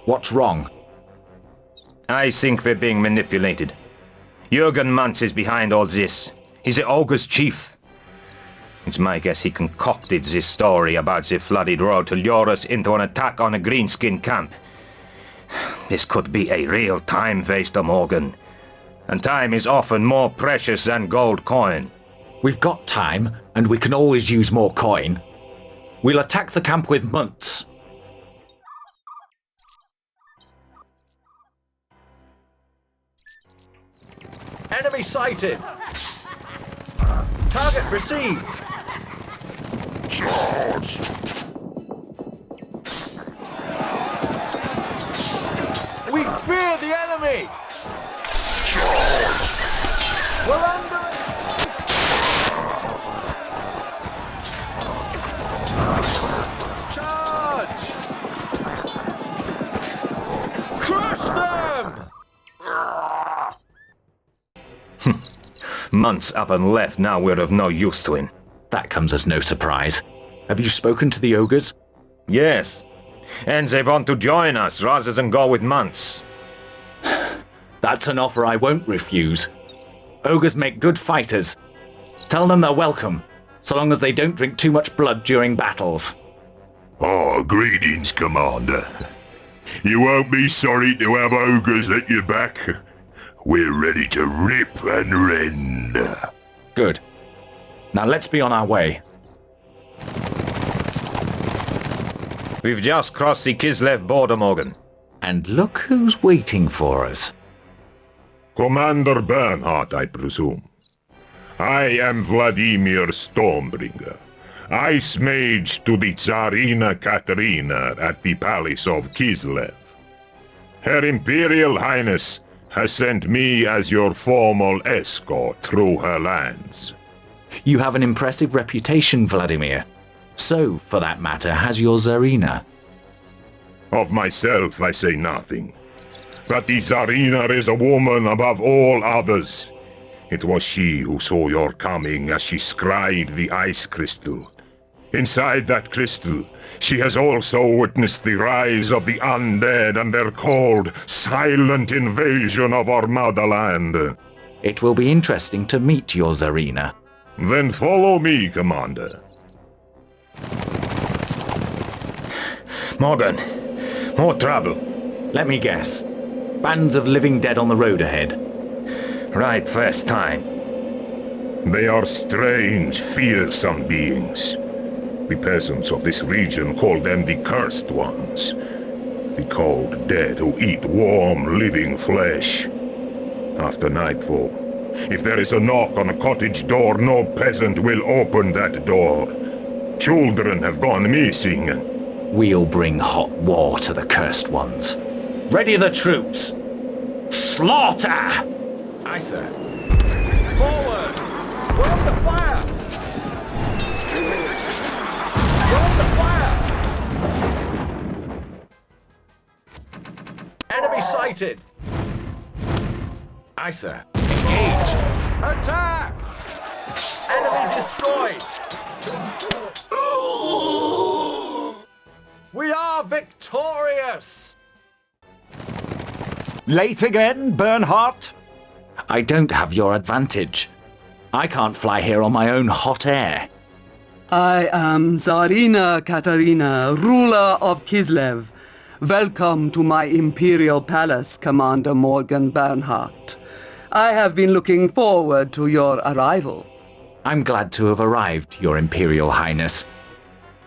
What's wrong? I think we're being manipulated. Jürgen Muntz is behind all this. He's the ogre's chief. It's my guess he concocted this story about the flooded road to lure us into an attack on a greenskin camp. This could be a real time waster, Morgan. And time is often more precious than gold coin. We've got time, and we can always use more coin. We'll attack the camp with Muntz. Enemy sighted! Target received! Charge! We fear the enemy! Charge! We're under it! Charge! Crush them! Months up and left, now we're of no use to him. That comes as no surprise. Have you spoken to the ogres? Yes. And they want to join us rather than go with months. That's an offer I won't refuse. Ogres make good fighters. Tell them they're welcome, so long as they don't drink too much blood during battles. Oh, greetings, Commander. You won't be sorry to have ogres at your back. We're ready to rip and rend. Good. Now let's be on our way. We've just crossed the Kislev border, Morgan. And look who's waiting for us. Commander Bernhardt, I presume. I am Vladimir Stormbringer, Ice Mage to the Tsarina Katerina at the Palace of Kislev. Her Imperial Highness has sent me as your formal escort through her lands. You have an impressive reputation, Vladimir. So, for that matter, has your Tsarina. Of myself I say nothing. But the Tsarina is a woman above all others. It was she who saw your coming as she scried the ice crystal. Inside that crystal, she has also witnessed the rise of the undead and their cold, silent invasion of our motherland. It will be interesting to meet your Tsarina. Then follow me, Commander. Morgan, more trouble. Let me guess. Bands of living dead on the road ahead. Right first time. They are strange, fearsome beings. The peasants of this region call them the Cursed Ones. The cold dead who eat warm, living flesh. After nightfall, if there is a knock on a cottage door, no peasant will open that door. Children have gone missing. We'll bring hot war to the Cursed Ones. Ready the troops! Slaughter! Aye, sir. Forward! We're under fire! We're under fire! Enemy sighted! Aye, sir. Engage! Attack! Enemy destroyed! We are victorious! Late again, Bernhardt? I don't have your advantage. I can't fly here on my own hot air. I am Tsarina Katerina, ruler of Kislev. Welcome to my imperial palace, Commander Morgan Bernhardt. I have been looking forward to your arrival. I'm glad to have arrived, Your Imperial Highness.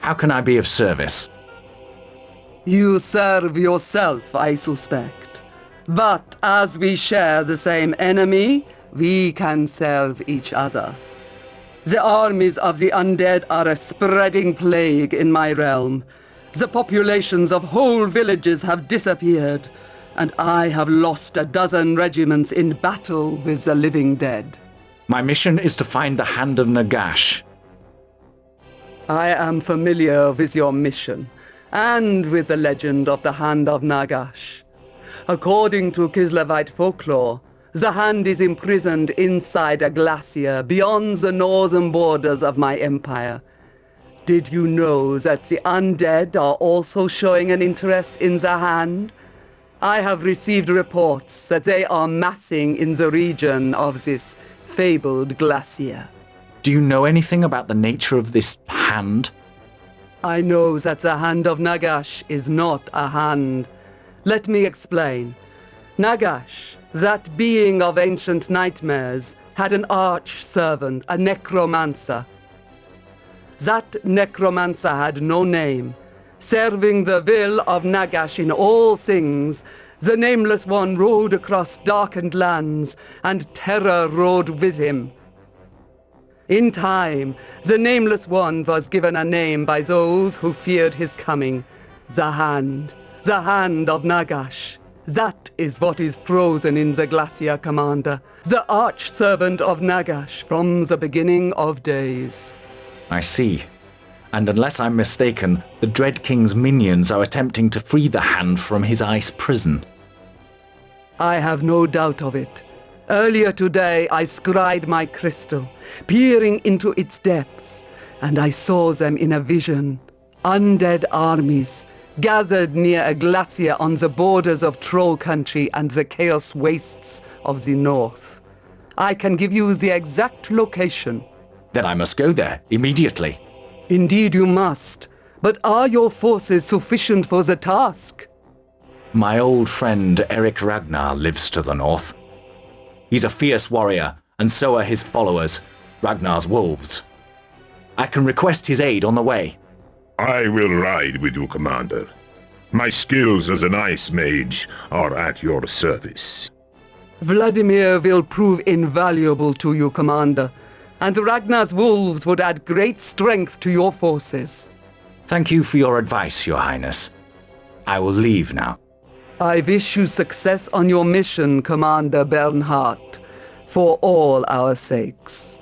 How can I be of service? You serve yourself, I suspect. But as we share the same enemy, we can serve each other. The armies of the undead are a spreading plague in my realm. The populations of whole villages have disappeared, and I have lost a dozen regiments in battle with the living dead. My mission is to find the Hand of Nagash. I am familiar with your mission, and with the legend of the Hand of Nagash. According to Kislevite folklore, the Hand is imprisoned inside a glacier beyond the northern borders of my empire. Did you know that the undead are also showing an interest in the Hand? I have received reports that they are massing in the region of this fabled glacier. Do you know anything about the nature of this hand? I know that the Hand of Nagash is not a hand. Let me explain. Nagash, that being of ancient nightmares, had an arch-servant, a necromancer. That necromancer had no name. Serving the will of Nagash in all things, the Nameless One rode across darkened lands, and terror rode with him. In time, the Nameless One was given a name by those who feared his coming. The Hand of Nagash. That is what is frozen in the glacier, Commander. The arch-servant of Nagash from the beginning of days. I see. And unless I'm mistaken, the Dread King's minions are attempting to free the Hand from his ice prison. I have no doubt of it. Earlier today, I scried my crystal, peering into its depths. and I saw them in a vision. Undead armies, gathered near a glacier on the borders of Troll Country and the Chaos Wastes of the north. I can give you the exact location. Then I must go there, immediately. Indeed you must. But are your forces sufficient for the task? My old friend Eric Ragnar lives to the north. He's a fierce warrior, and so are his followers, Ragnar's wolves. I can request his aid on the way. I will ride with you, Commander. My skills as an ice mage are at your service. Vladimir will prove invaluable to you, Commander, and Ragnar's wolves would add great strength to your forces. Thank you for your advice, Your Highness. I will leave now. I wish you success on your mission, Commander Bernhardt, for all our sakes.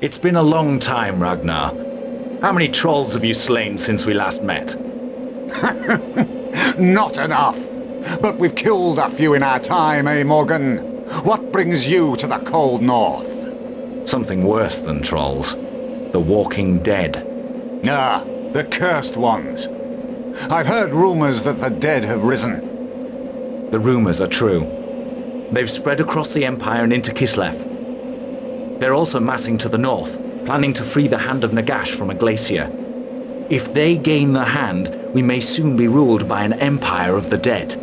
It's been a long time, Ragnar. How many trolls have you slain since we last met? Not enough. But we've killed a few in our time, eh, Morgan? What brings you to the cold north? Something worse than trolls. The walking dead. Ah, the cursed ones. I've heard rumors that the dead have risen. The rumors are true. They've spread across the Empire and into Kislev. They're also massing to the north, planning to free the Hand of Nagash from a glacier. If they gain the Hand, we may soon be ruled by an empire of the dead.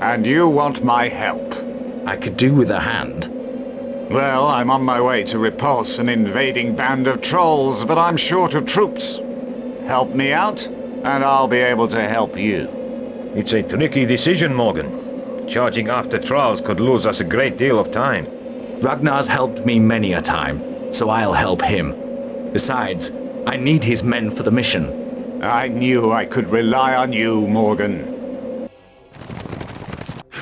And you want my help? I could do with a hand. Well, I'm on my way to repulse an invading band of trolls, but I'm short of troops. Help me out, and I'll be able to help you. It's a tricky decision, Morgan. Charging after trolls could lose us a great deal of time. Ragnar's helped me many a time, so I'll help him. Besides, I need his men for the mission. I knew I could rely on you, Morgan.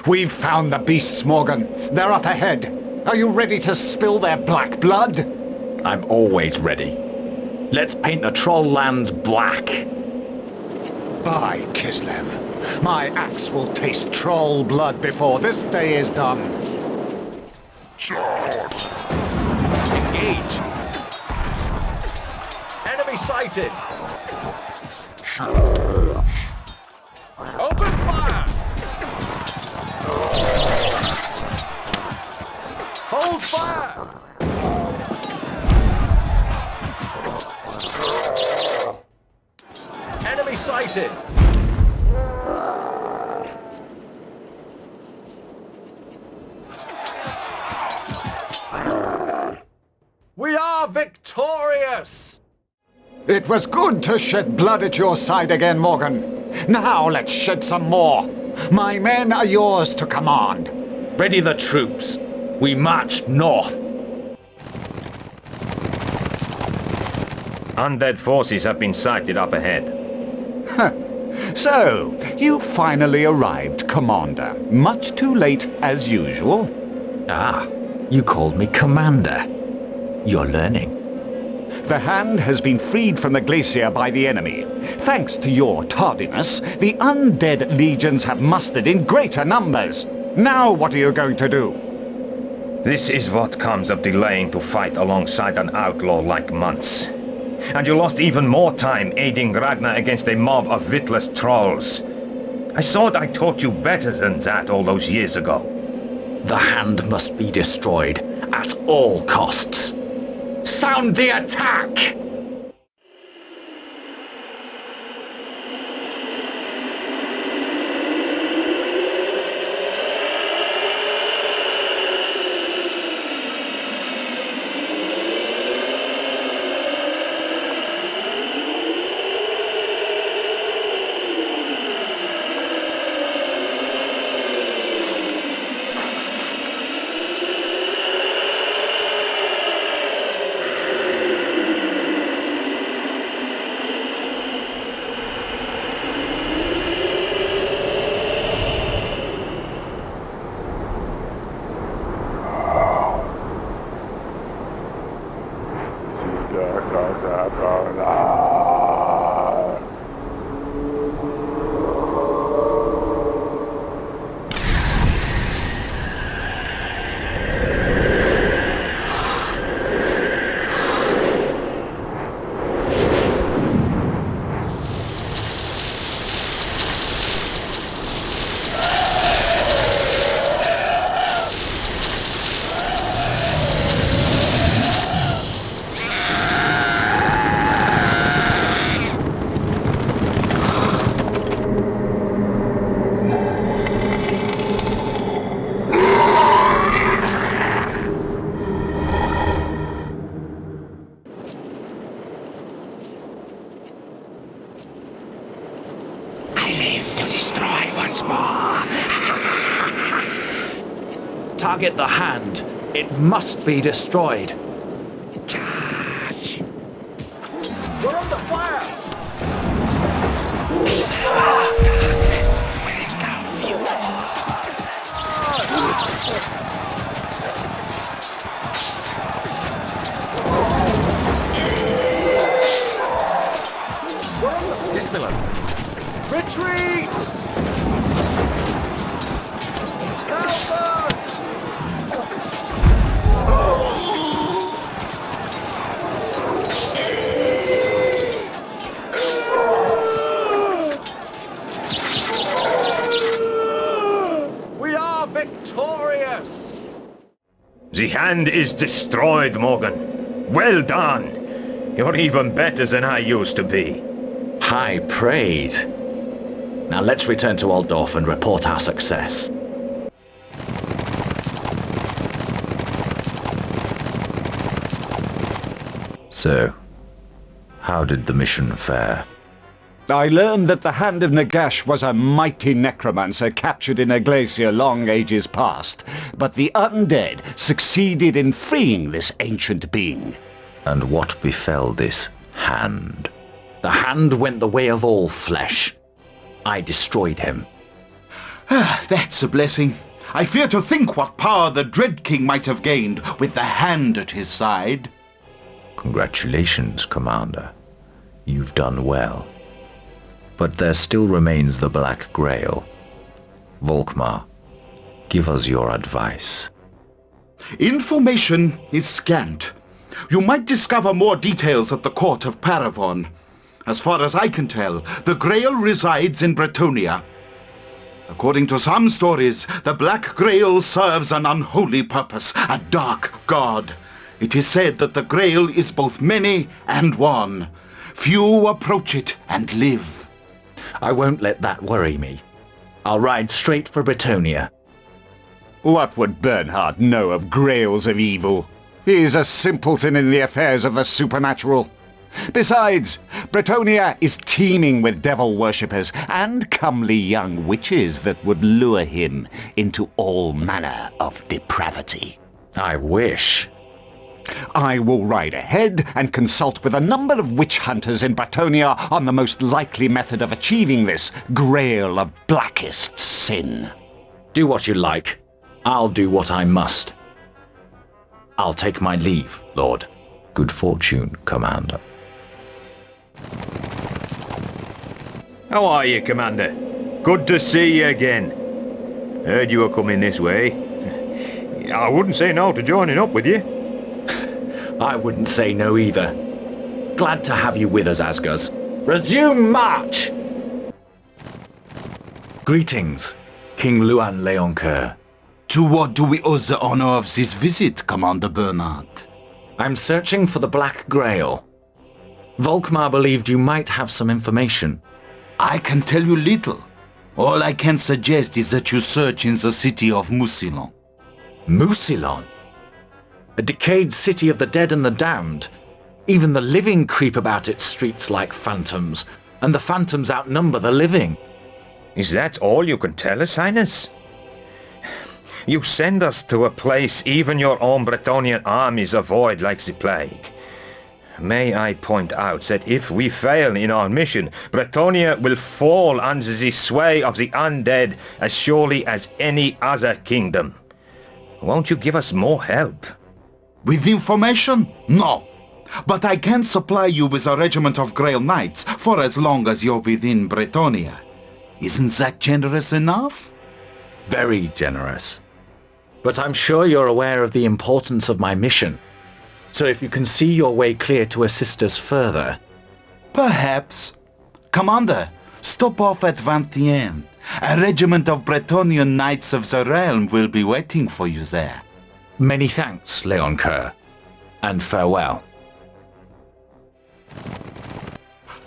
We've found the beasts, Morgan. They're up ahead. Are you ready to spill their black blood? I'm always ready. Let's paint the troll lands black. By Kislev, my axe will taste troll blood before this day is done. Engage! Enemy sighted! Open fire! Hold fire! Enemy sighted! We are victorious! It was good to shed blood at your side again, Morgan. Now let's shed some more. My men are yours to command. Ready the troops. We march north. Undead forces have been sighted up ahead. So, you finally arrived, Commander. Much too late, as usual. Ah, you called me Commander. You're learning. The Hand has been freed from the glacier by the enemy. Thanks to your tardiness, the undead legions have mustered in greater numbers. Now what are you going to do? This is what comes of delaying to fight alongside an outlaw like Muntz. And you lost even more time aiding Ragnar against a mob of witless trolls. I thought I taught you better than that all those years ago. The Hand must be destroyed at all costs. Sound the attack! live to destroy once more. Target the hand. It must be destroyed. Charge. We're under fire! Bismillah. Retreat! Help us! We are victorious! The hand is destroyed, Morgan. Well done. You're even better than I used to be. High praise. Now let's return to Altdorf and report our success. So, how did the mission fare? I learned that the Hand of Nagash was a mighty necromancer captured in a glacier long ages past, but the undead succeeded in freeing this ancient being. And what befell this hand? The hand went the way of all flesh. I destroyed him. That's a blessing. I fear to think what power the Dread King might have gained with the hand at his side. Congratulations, Commander. You've done well. But there still remains the Black Grail. Volkmar, give us your advice. Information is scant. You might discover more details at the court of Paravon. As far as I can tell, the Grail resides in Bretonia. According to some stories, the Black Grail serves an unholy purpose, a dark god. It is said that the Grail is both many and one. Few approach it and live. I won't let that worry me. I'll ride straight for Bretonia. What would Bernhardt know of grails of evil? He is a simpleton in the affairs of the supernatural. Besides, Bretonia is teeming with devil worshippers and comely young witches that would lure him into all manner of depravity. I wish. I will ride ahead and consult with a number of witch hunters in Bretonia on the most likely method of achieving this grail of blackest sin. Do what you like. I'll do what I must. I'll take my leave, Lord. Good fortune, Commander. How are you, Commander? Good to see you again. Heard you were coming this way. I wouldn't say no to joining up with you. I wouldn't say no either. Glad to have you with us, Asguz. Resume march! Greetings, King Luan Leoncoeur. To what do we owe the honor of this visit, Commander Bernhardt? I'm searching for the Black Grail. Volkmar believed you might have some information. I can tell you little. All I can suggest is that you search in the city of Musilon. Musilon? A decayed city of the dead and the damned. Even the living creep about its streets like phantoms, and the phantoms outnumber the living. Is that all you can tell us, Highness? You send us to a place even your own Bretonian armies avoid like the plague. May I point out that if we fail in our mission, Bretonia will fall under the sway of the undead as surely as any other kingdom. Won't you give us more help? With information? No. But I can supply you with a regiment of Grail Knights for as long as you're within Bretonia. Isn't that generous enough? Very generous. But I'm sure you're aware of the importance of my mission. So if you can see your way clear to assist us further... Perhaps. Commander, stop off at Vantien. A regiment of Bretonian Knights of the Realm will be waiting for you there. Many thanks, Leoncoeur. And farewell.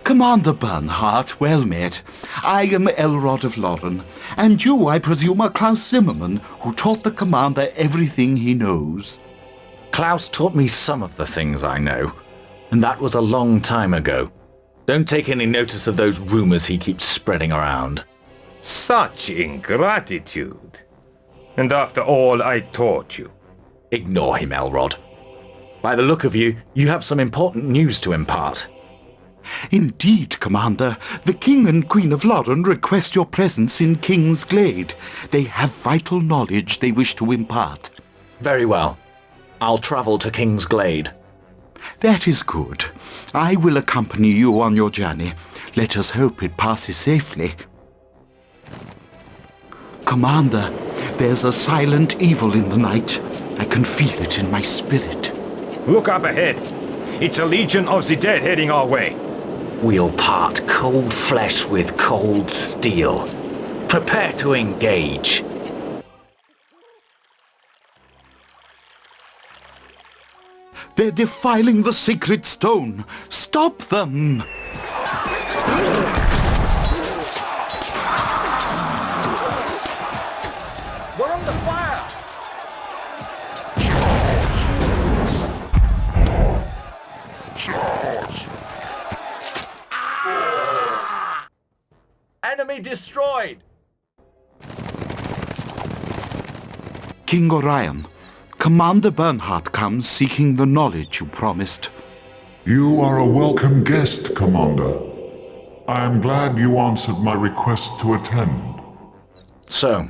Commander Bernhardt, well met. I am Elrod of Loren, and you, I presume, are Klaus Zimmermann, who taught the commander everything he knows. Klaus taught me some of the things I know, and that was a long time ago. Don't take any notice of those rumors he keeps spreading around. Such ingratitude. And after all I taught you. Ignore him, Elrod. By the look of you, you have some important news to impart. Indeed, Commander. The King and Queen of Lorren request your presence in King's Glade. They have vital knowledge they wish to impart. Very well. I'll travel to King's Glade. That is good. I will accompany you on your journey. Let us hope it passes safely. Commander, there's a silent evil in the night. I can feel it in my spirit. Look up ahead. It's a legion of the dead heading our way. We'll part cold flesh with cold steel. Prepare to engage. They're defiling the sacred stone. Stop them! We're under fire! Enemy destroyed! King Orion, Commander Bernhardt comes seeking the knowledge you promised. You are a welcome guest, Commander. I am glad you answered my request to attend. So,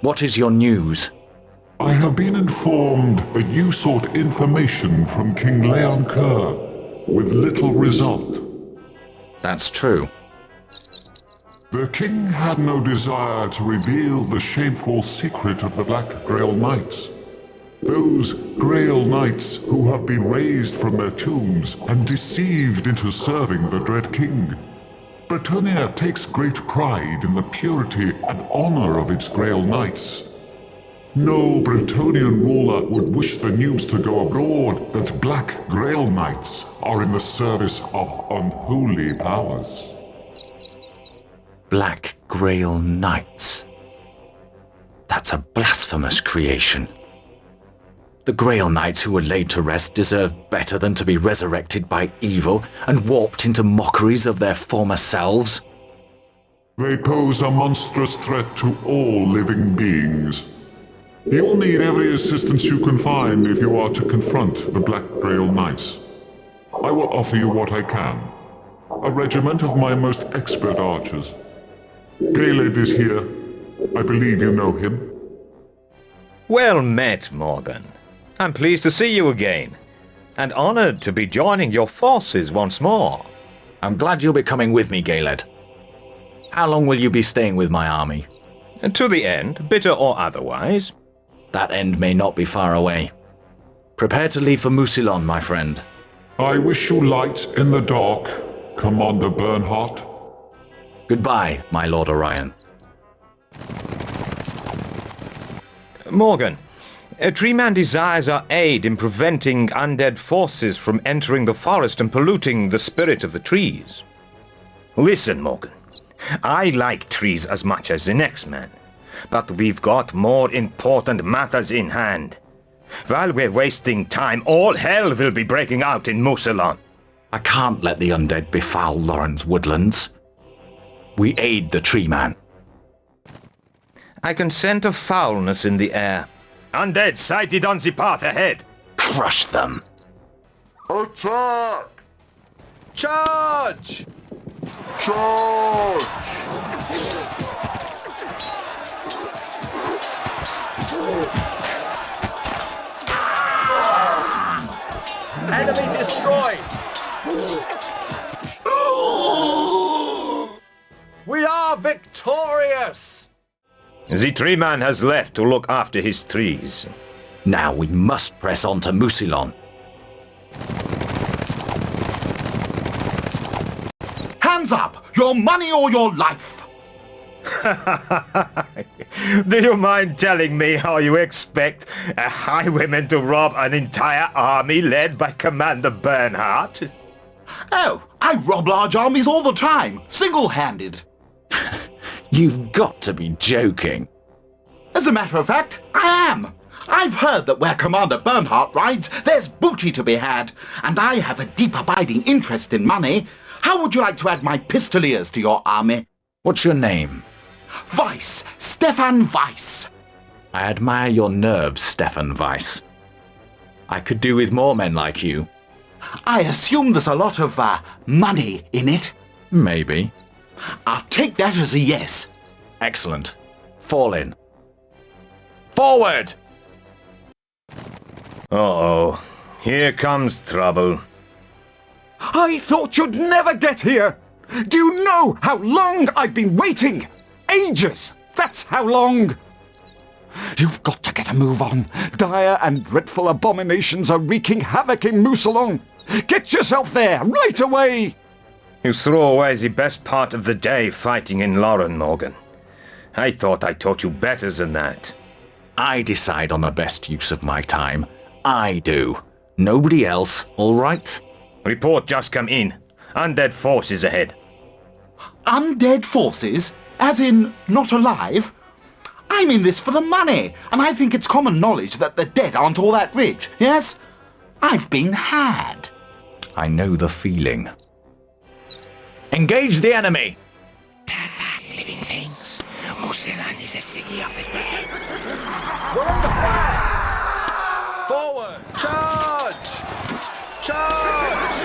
what is your news? I have been informed that you sought information from King Leon Kerr, with little result. That's true. The king had no desire to reveal the shameful secret of the Black Grail Knights. Those Grail Knights who have been raised from their tombs and deceived into serving the Dread King. Bretonnia takes great pride in the purity and honor of its Grail Knights. No Bretonian ruler would wish the news to go abroad that Black Grail Knights are in the service of unholy powers. Black Grail Knights. That's a blasphemous creation. The Grail Knights who were laid to rest deserve better than to be resurrected by evil and warped into mockeries of their former selves. They pose a monstrous threat to all living beings. You will need every assistance you can find if you are to confront the Black Grail Knights. I will offer you what I can. A regiment of my most expert archers. Galed is here. I believe you know him. Well met, Morgan. I'm pleased to see you again, and honored to be joining your forces once more. I'm glad you'll be coming with me, Galed. How long will you be staying with my army? To the end, bitter or otherwise. That end may not be far away. Prepare to leave for Musilon, my friend. I wish you light in the dark, Commander Bernhardt. Goodbye, my Lord Orion. Morgan, a tree man desires our aid in preventing undead forces from entering the forest and polluting the spirit of the trees. Listen, Morgan. I like trees as much as the next man, but we've got more important matters in hand. While we're wasting time, all hell will be breaking out in Musilon. I can't let the undead befoul Lorren's woodlands. We aid the tree man. I can scent a foulness in the air. Undead sighted on the path ahead. Crush them. Attack! Charge! Charge! Enemy destroyed! We are victorious! The tree man has left to look after his trees. Now we must press on to Musilon. Hands up! Your money or your life! Do you mind telling me how you expect a highwayman to rob an entire army led by Commander Bernhardt? Oh, I rob large armies all the time, single-handed. You've got to be joking. As a matter of fact, I am. I've heard that where Commander Bernhardt rides, there's booty to be had, and I have a deep abiding interest in money. How would you like to add my pistoliers to your army? What's your name? Weiss! Stefan Weiss! I admire your nerves, Stefan Weiss. I could do with more men like you. I assume there's a lot of, money in it. Maybe. I'll take that as a yes. Excellent. Fall in. Forward! Uh-oh. Here comes trouble. I thought you'd never get here! Do you know how long I've been waiting? Ages! That's how long! You've got to get a move on. Dire and dreadful abominations are wreaking havoc in Mousillon. Get yourself there, right away! You threw away the best part of the day fighting in Lauren, Morgan. I thought I taught you better than that. I decide on the best use of my time. I do. Nobody else, all right? Report just come in. Undead forces ahead. Undead forces? As in, not alive? I'm in this for the money, and I think it's common knowledge that the dead aren't all that rich, yes? I've been had. I know the feeling. Engage the enemy! Turn back, living things. Mousillon is a city of the dead. We're under fire! Forward! Charge! Charge!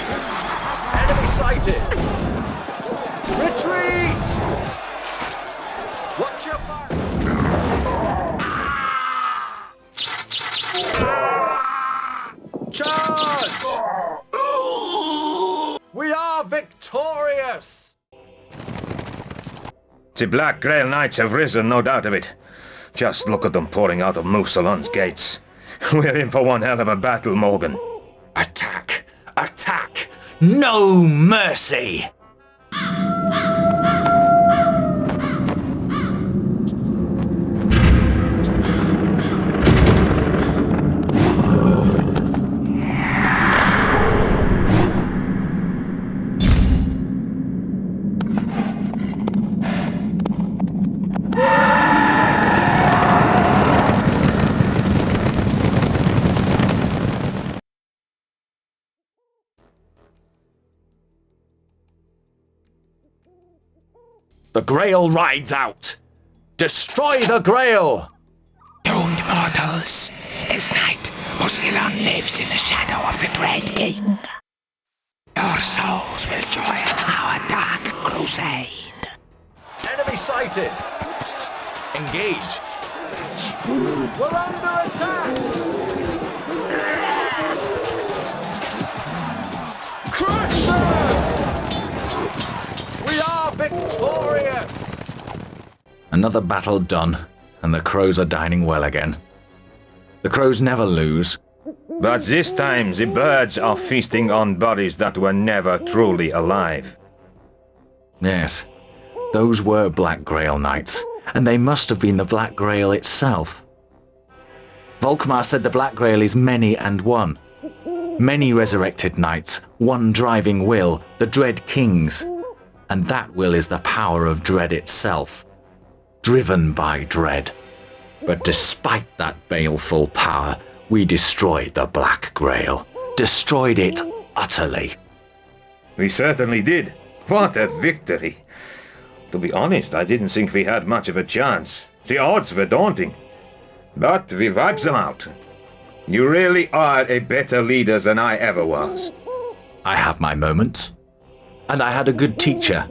Enemy sighted! Retreat! Watch your back! Charge! We are victorious! The Black Grail Knights have risen, no doubt of it. Just look at them pouring out of Mousillon's gates. We're in for one hell of a battle, Morgan. Attack! Attack! No mercy! The Grail rides out! Destroy the Grail! Doomed mortals, this night Mousillon lives in the shadow of the Dread King. Your souls will join our dark crusade. Enemy sighted! Engage! We're under attack! Crush them! We are victorious! Another battle done, and the crows are dining well again. The crows never lose. But this time the birds are feasting on bodies that were never truly alive. Yes, those were Black Grail Knights, and they must have been the Black Grail itself. Volkmar said the Black Grail is many and one. Many resurrected knights, one driving will, the Dread Kings. And that will is the power of dread itself. Driven by dread. But despite that baleful power, we destroyed the Black Grail. Destroyed it utterly. We certainly did. What a victory. To be honest, I didn't think we had much of a chance. The odds were daunting. But we wiped them out. You really are a better leader than I ever was. I have my moments. And I had a good teacher.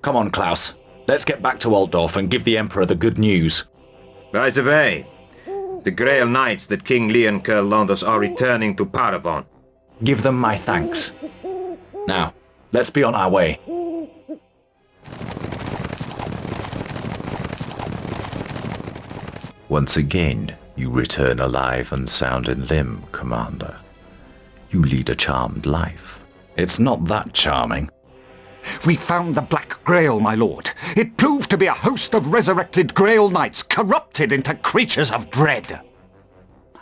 Come on, Klaus. Let's get back to Altdorf and give the Emperor the good news. By the way, the Grail Knights that King Leoncoeur loaned us are returning to Paravon. Give them my thanks. Now, let's be on our way. Once again, you return alive and sound in limb, Commander. You lead a charmed life. It's not that charming. We found the Black Grail, my lord. It proved to be a host of resurrected Grail Knights corrupted into creatures of dread.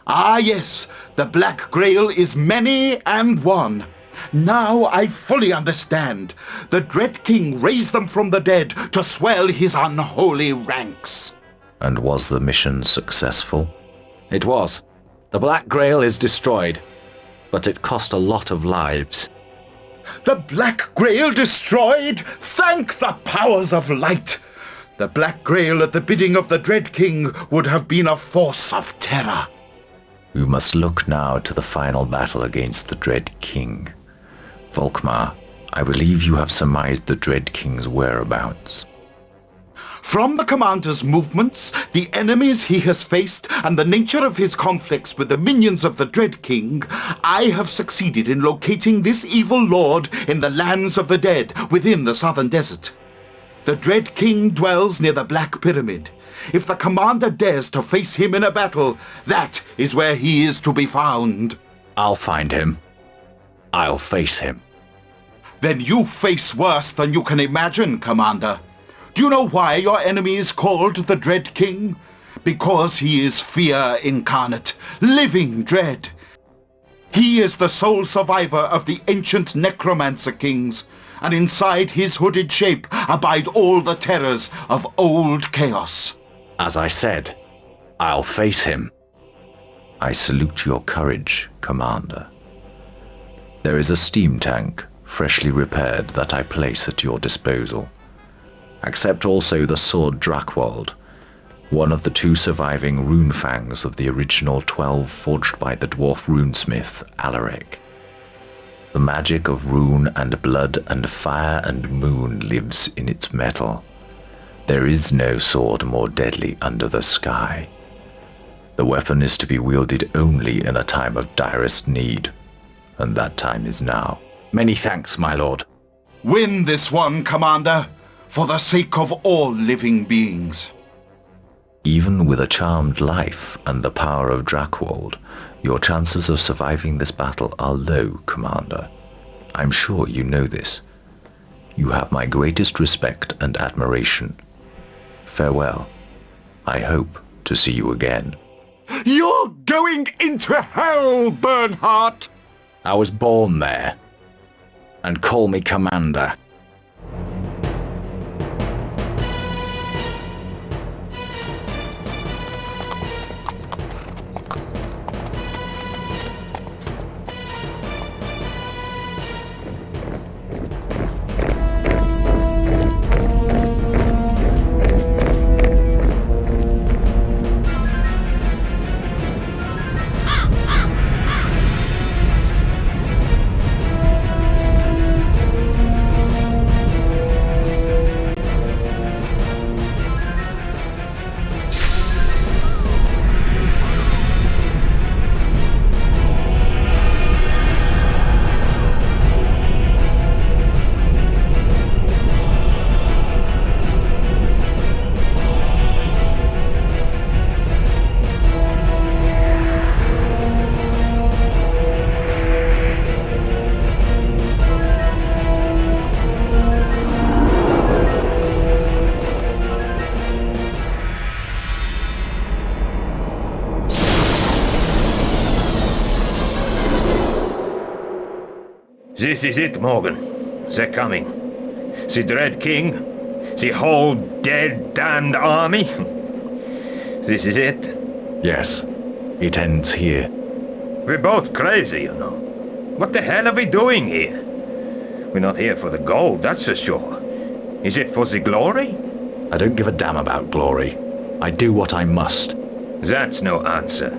Ah yes, the Black Grail is many and one. Now I fully understand. The Dread King raised them from the dead to swell his unholy ranks. And was the mission successful? It was. The Black Grail is destroyed, but it cost a lot of lives. The Black Grail destroyed? Thank the powers of light! The Black Grail at the bidding of the Dread King would have been a force of terror. We must look now to the final battle against the Dread King. Volkmar, I believe you have surmised the Dread King's whereabouts. From the commander's movements, the enemies he has faced, and the nature of his conflicts with the minions of the Dread King, I have succeeded in locating this evil lord in the lands of the dead within the southern desert. The Dread King dwells near the Black Pyramid. If the commander dares to face him in a battle, that is where he is to be found. I'll find him. I'll face him. Then you face worse than you can imagine, Commander. Do you know why your enemy is called the Dread King? Because he is fear incarnate, living dread. He is the sole survivor of the ancient necromancer kings, and inside his hooded shape abide all the terrors of old chaos. As I said, I'll face him. I salute your courage, Commander. There is a steam tank, freshly repaired, that I place at your disposal. Accept also the sword Drakwold, one of the 2 surviving rune fangs of the original 12 forged by the dwarf runesmith Alaric. The magic of rune and blood and fire and moon lives in its metal. There is no sword more deadly under the sky. The weapon is to be wielded only in a time of direst need, and that time is now. Many thanks, my lord. Win this one, Commander, for the sake of all living beings. Even with a charmed life and the power of Drakwold, your chances of surviving this battle are low, Commander. I'm sure you know this. You have my greatest respect and admiration. Farewell. I hope to see you again. You're going into hell, Bernhardt! I was born there. And call me Commander. This is it, Morgan. They're coming. The Dread King? The whole dead, damned army? This is it? Yes, it ends here. We're both crazy, you know. What the hell are we doing here? We're not here for the gold, that's for sure. Is it for the glory? I don't give a damn about glory. I do what I must. That's no answer.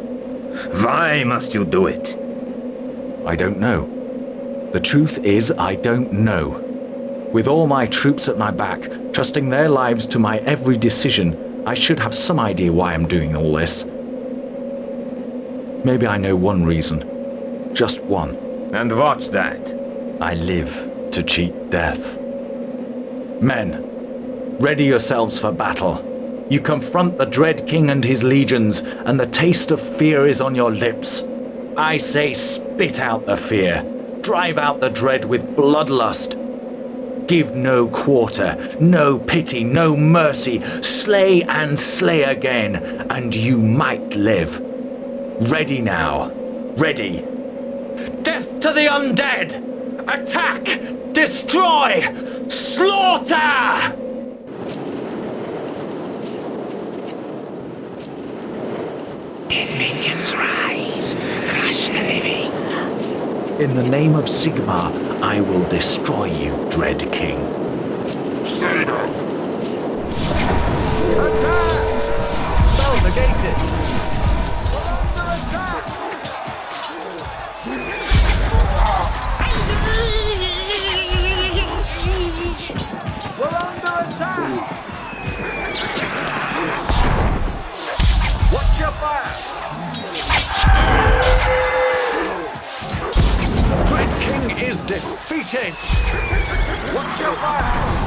Why must you do it? I don't know. The truth is, I don't know. With all my troops at my back, trusting their lives to my every decision, I should have some idea why I'm doing all this. Maybe I know one reason. Just one. And what's that? I live to cheat death. Men, ready yourselves for battle. You confront the Dread King and his legions, and the taste of fear is on your lips. I say spit out the fear. Drive out the dread with bloodlust. Give no quarter, no pity, no mercy. Slay and slay again, and you might live. Ready now. Ready. Death to the undead! Attack! Destroy! Slaughter! Dead minions rise, crush the living. In the name of Sigmar, I will destroy you, Dread King. Saber! Teach it! Watch your back!